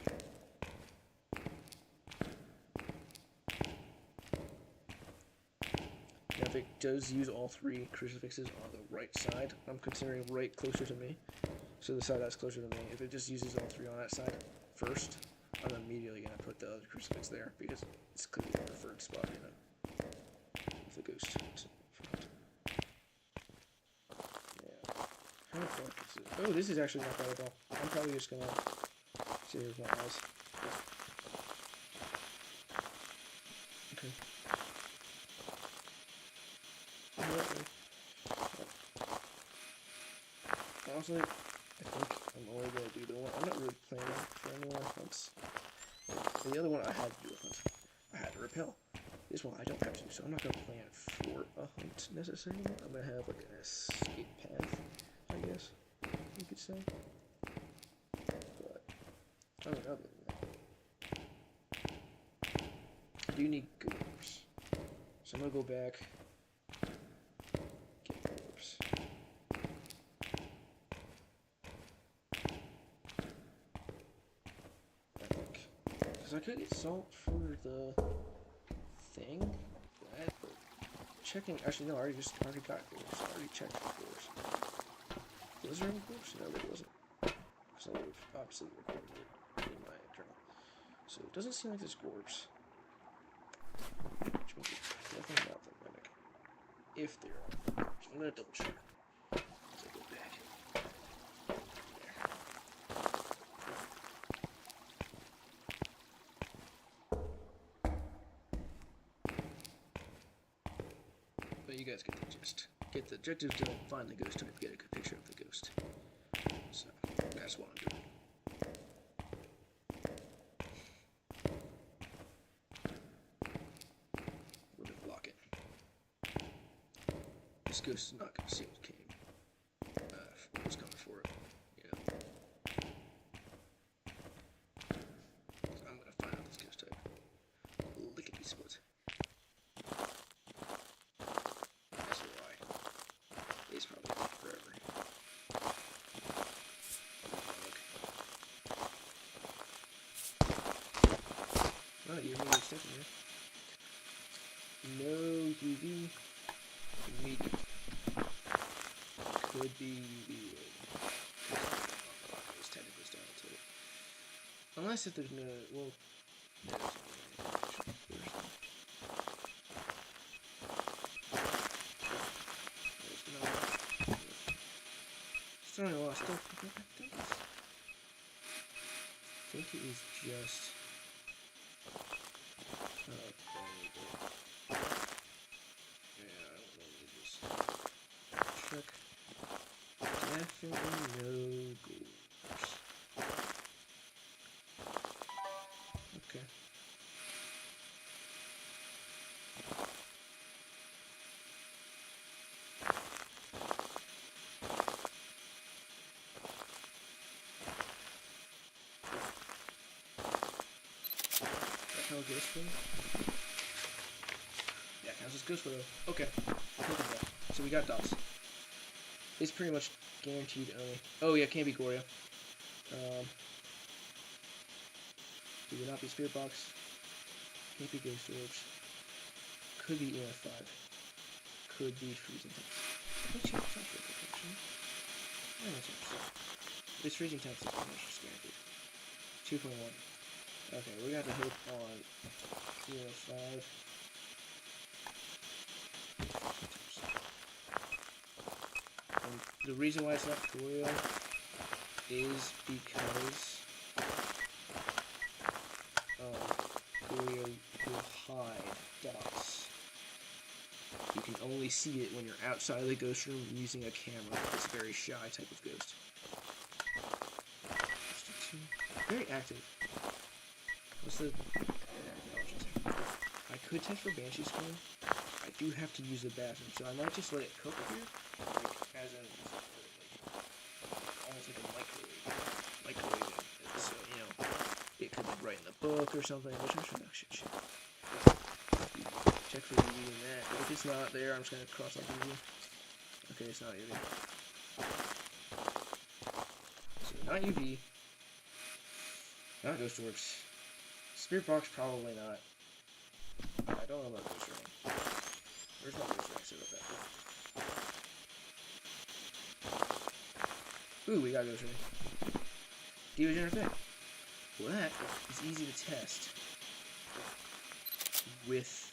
if it does use all 3 crucifixes on the right side, I'm considering right closer to me. So the side that's closer to me, if it just uses all 3 on that side first, I'm immediately going to put the other crucifix there because it's clearly the preferred spot, you know, with the ghost. Yeah. How dark is it? Oh, this is actually not bad at all. I'm probably just going to sit with my eyes. Okay. Honestly, I think I'm only going to do the one. I'm not really planning for any more hunts. Like, the other one I had to do a hunt. I had to repel. This one I don't have to, so I'm not going to plan for a hunt necessarily. I'm going to have like an escape path, I guess you could say. But, other than that, I do need good orbs. So I'm going to go back. I could get salt for the thing, but checking. Actually, no, I already got goals. I already checked for goals. Was there any goals? No, there wasn't. Because I would have obviously recorded it in my journal. So it doesn't seem like there's gorbs. Which means it's definitely not the mimic. If there are gorbs. I'm gonna double check. As I go back. You guys get the gist. Get the objective done, find the ghost type, get a good picture of the ghost. So, that's what I'm doing. We're gonna block it. This ghost is not gonna see what came. What was coming for it. You know. So I'm gonna find out this ghost type. Lickety split. It's probably taking forever. Oh, you're maybe stuck in there. No UV. Medium. Could be UV. It's technically down to it. Unless if there's no. Well, there's no I don't know, I think it is just yeah, I don't know, just check. Definitely no goals. Okay. Ghost photo? Yeah, counts as ghost photo. Okay. Look at that. So we got dots. It's pretty much guaranteed only. Oh yeah, can't be Goria. It would not be Spirit Box. Can't be Ghost Orbs. Could be EF5. Could be Freezing Temps. Let's check this out real quick, actually. This Freezing Temps is pretty much just guaranteed. 2.1. Okay, we got to hit on 5. And the reason why it's not Gorio is because Gorio will hide dots. You can only see it when you're outside of the ghost room using a camera. It's a very shy type of ghost. Very active. What's the... I could test for Banshee Scream. I do have to use the bathroom, so I might just let it cook here. Like, as in, almost like a microwave it. So, you know, it could be right in the book or something, which I should check. Check for UV in that. If it's not there, I'm just going to cross off UV. Okay, it's not UV. So, not UV. Not Ghost Orbs. Spirit Box, probably not. I don't know about Ghost Ring. Where's my Ghost Ring? Ooh, we got Ghost Ring. Deogen or Fae? Well, that is easy to test with.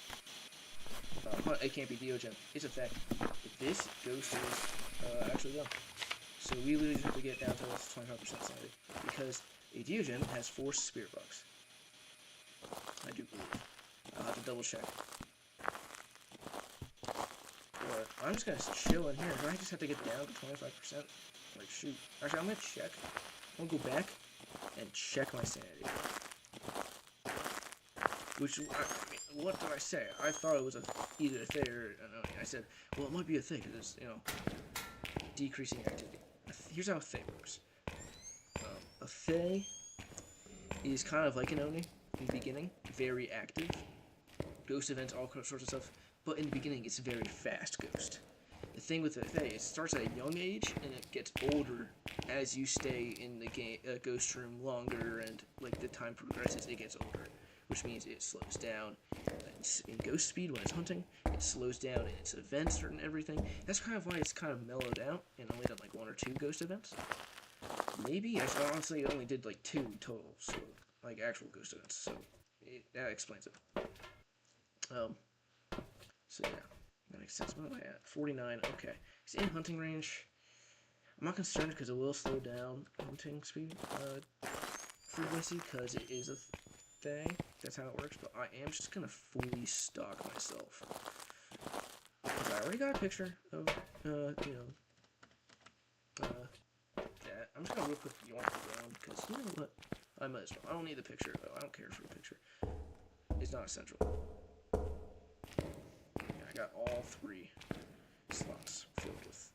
It can't be Deogen. It's a Fae. This Ghost is actually done. So we literally just have to get down to 25% sanity because a Deogen has 4 spirit bucks. I do believe. I'll have to double check. But I'm just gonna chill in here. I just have to get down to 25%. Like, shoot. Actually, I'm gonna check. I'm gonna go back and check my sanity. Which, what did I say? I thought it was either a Fae or an Oni. I said, well, it might be a Fae because it's, decreasing activity. Here's how a Fae works. A Fae is kind of like an Oni in the beginning, very active. Ghost events, all sorts of stuff. But in the beginning, it's a very fast ghost. The thing with the Fae, it starts at a young age and it gets older as you stay in the game, ghost room longer, and like the time progresses, it gets older, which means it slows down. In ghost speed, when it's hunting, it slows down in its events and everything. That's kind of why it's kind of mellowed out and only done like 1 or 2 ghost events. Maybe, I honestly only did like 2 total, so like actual ghost events. So that explains it. So yeah, that makes sense. What am I at? 49. Okay, it's in hunting range. I'm not concerned because it will slow down hunting speed frequency because it is a thing. That's how it works. But I am just gonna fully stock myself because I already got a picture of that. I'm just gonna real quick yoink it down because you know what? I might as well. I don't need the picture though. I don't care for the picture. It's not essential. I got all 3 slots filled with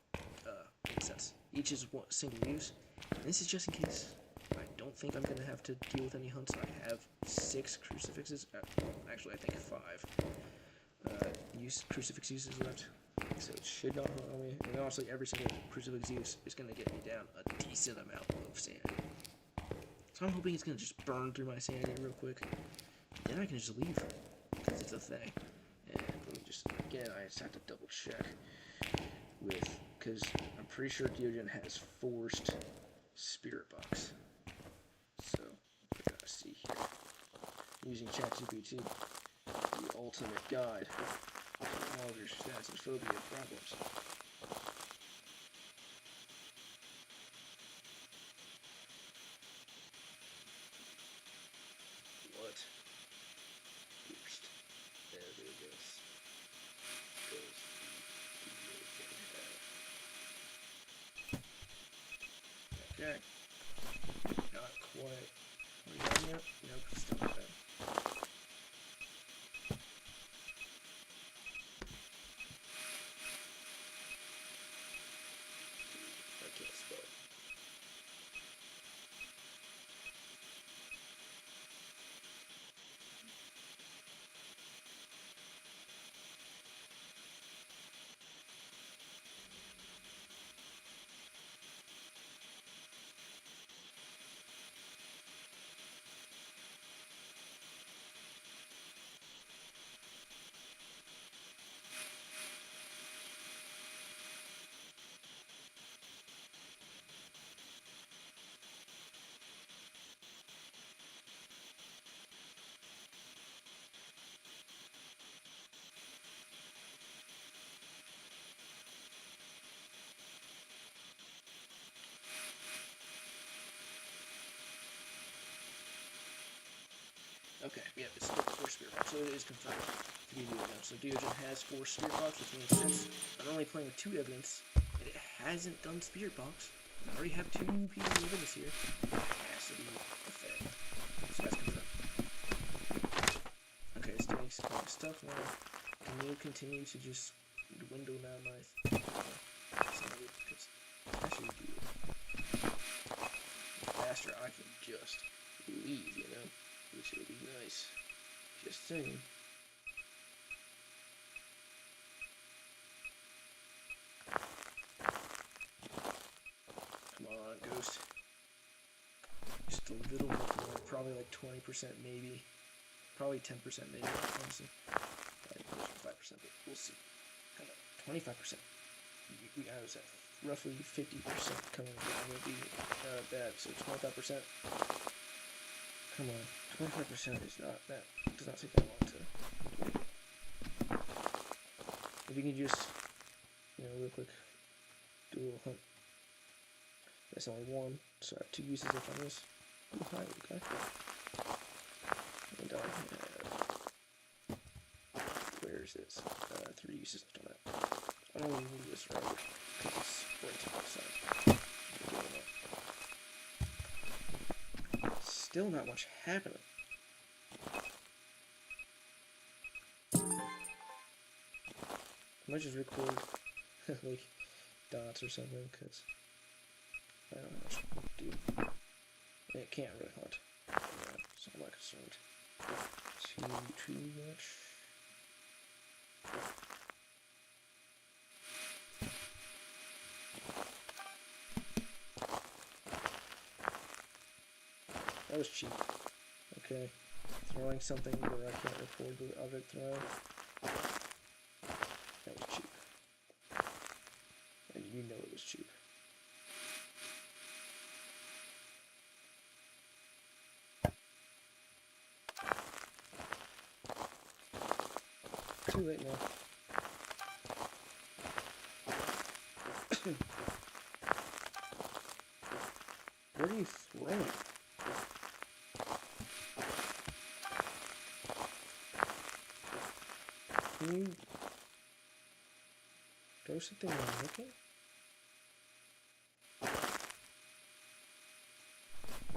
incense. Each is one single use. And this is just in case I don't think I'm going to have to deal with any hunts. I have 6 crucifixes. Actually, I think 5 crucifix uses left. So it should not hunt on me. And honestly, every single crucifix use is going to get me down a decent amount of sanity. So I'm hoping it's going to just burn through my sanity real quick. Then I can just leave. Because it's a thing. And let me just, again, I just have to double check with, because I'm pretty sure Deogen has forced spirit box. So, we gotta see here. Using ChatGPT, the ultimate guide to all of your phasmophobia problems. What? Forced. There it goes. Okay. Not quite. Are we done yet? Nope, still not done. I can't spell. Okay, yeah, it's 4 spirit box, so it is confirmed to be Deogen. So Deogen has 4 spirit box, which means since I'm only playing with 2 evidence, and it hasn't done spirit box, and I already have 2 pieces of evidence here, it has to be a Fae. So that's confirmed. Okay, it's doing some stuff now. Can you continue to just dwindle down my sanity? Because that should be faster. I can just leave, you know? Which would be nice. Just saying. Come on, Ghost. Just a little bit more. Probably like 20% maybe. Probably 10% maybe, honestly. Probably closer to 5%, but we'll see. Come on. 25%. We got us at roughly 50% coming down would be bad. So 25%. Come on, 25% is not that. Does not take that long to. If you can just, real quick, do a little hunt. That's only one, so I have 2 uses left on this. Ooh, hi, okay. And I have, where is this? 3 uses left on that. I don't even move this forever because it's way too outside. Still not much happening. I might just record like dots or something because I don't know how much to do. And it can't really hunt. Yeah, so I'm not concerned. Too much. That was cheap. Okay. Throwing something where I can't record the object throw. That was cheap. And you know it was cheap. Too late now. Where do you throw it? Can you throw something while looking?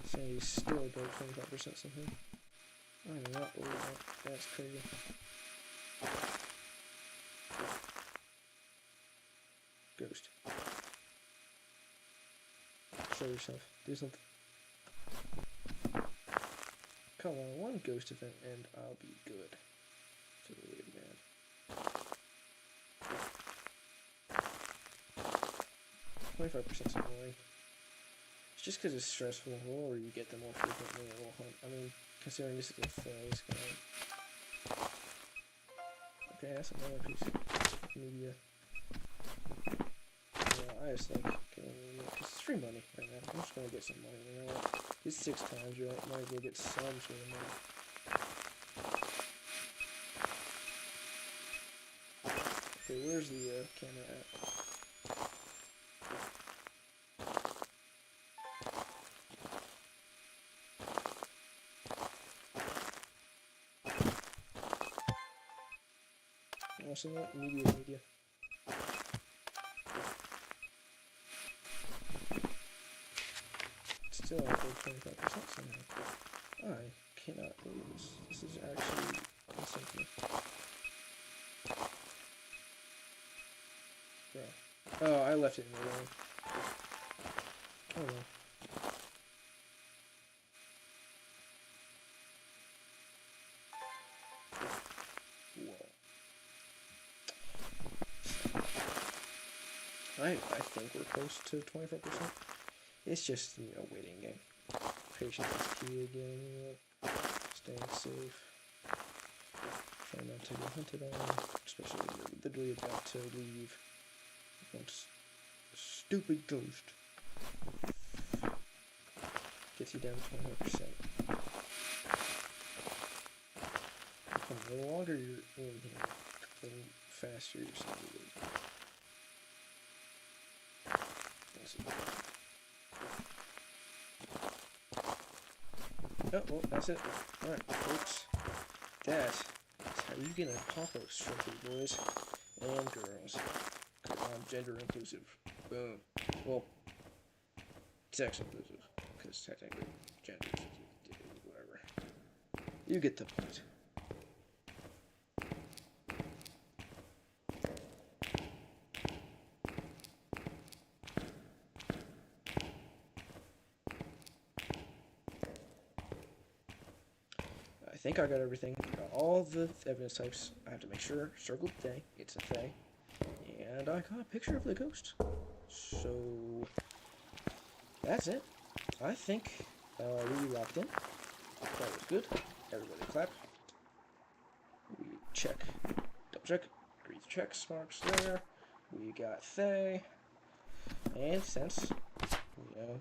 So you still broke 25% something. I do not believe that. That's crazy. Ghost. Show yourself. Do something. Come on, one ghost event and I'll be good. To the weird man. 25% annoying. It's just because it's stressful. The more you get, the more frequently it will hunt. I mean, considering this is a phase, okay, that's another piece of media. Yeah, I just like getting media because it's free money right now. I'm just gonna get some money. You know what? It's 6 times, right? Might as well get some sort of money. Okay, where's the camera at? Also, that media. Still over 25% somehow. I cannot believe this. This is actually consenting. Bro. Oh, I left it in the room. Oh well. I think we're close to 25%. It's just, waiting game. Patience is key again, staying safe. Try not to get hunted on, especially when you're literally about to leave. Once stupid ghost gets you down to 25%. The longer you're in here, the faster you're seeing it. Oh, well, that's it. Alright, folks. That is how you get an apocalypse trophy, boys and girls. I'm gender inclusive. Boom. Well, sex inclusive. Because technically, gender inclusive. Whatever. You get the point. I think I got everything. Got all the evidence types. I have to make sure. Circled Fae. It's a Fae. And I got a picture of the ghost. So that's it. I think we locked in. That was good. Everybody clap. We check. Double check. Agree check marks there. We got Fae. And since,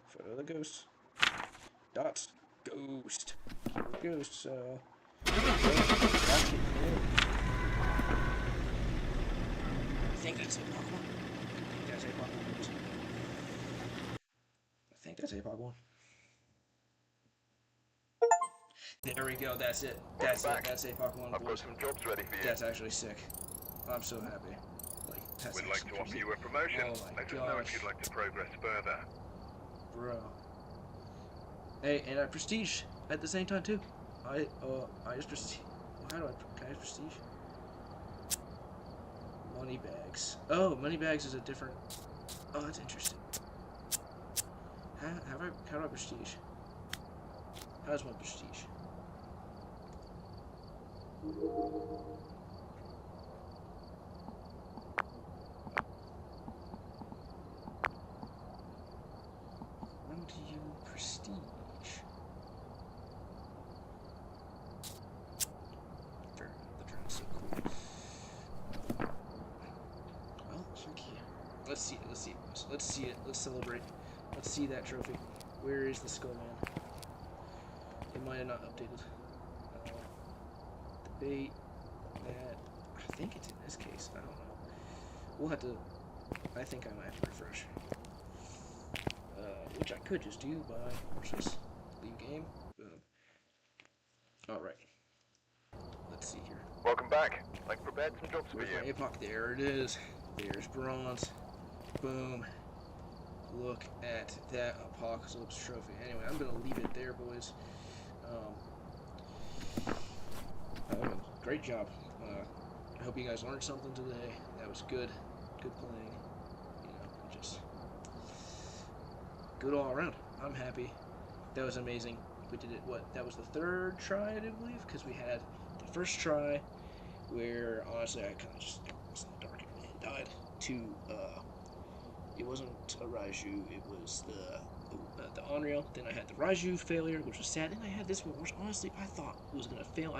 photo of the ghost. Dots. Ghost. Keyword ghost, so... I think that's apoc 1. I think that's apoc 1. There we go, that's it. That's it. That's apoc 1, I've got boys. some jobs ready for you. That's actually sick. I'm so happy. Like, that's We'd like actually to offer sick. you a promotion. Oh my Let us know if gosh. you'd like to progress further. Bro. Hey, and I prestige at the same time too. I just prestige. Well, how do can I prestige? Money bags. Oh, money bags is a different. Oh, that's interesting. How do I prestige? How does one prestige? How do you prestige? The drone's so cool. Well, heck yeah. Let's see it. Let's see it. Let's see it. Let's celebrate. Let's see that trophy. Where is the skull man? It might have not updated. Debate that. I think it's in this case. I don't know. We'll have to. I think I might have to refresh. Which I could just do by just leave game. Boom. Alright. Let's see here. Welcome back. I've prepared some jobs for Where's my you. apoc? There it is. There's bronze. Boom. Look at that apocalypse trophy. Anyway, I'm gonna leave it there, boys. Great job. I hope you guys learned something today. That was good. Good playing. Just good all around. I'm happy. That was amazing. We did it, that was the third try, I believe, because we had the first try where, honestly, I kind of just was in the dark and died to, it wasn't a Raiju, it was the on-rail. Then I had the Raiju failure, which was sad. Then I had this one, which honestly I thought was going to fail.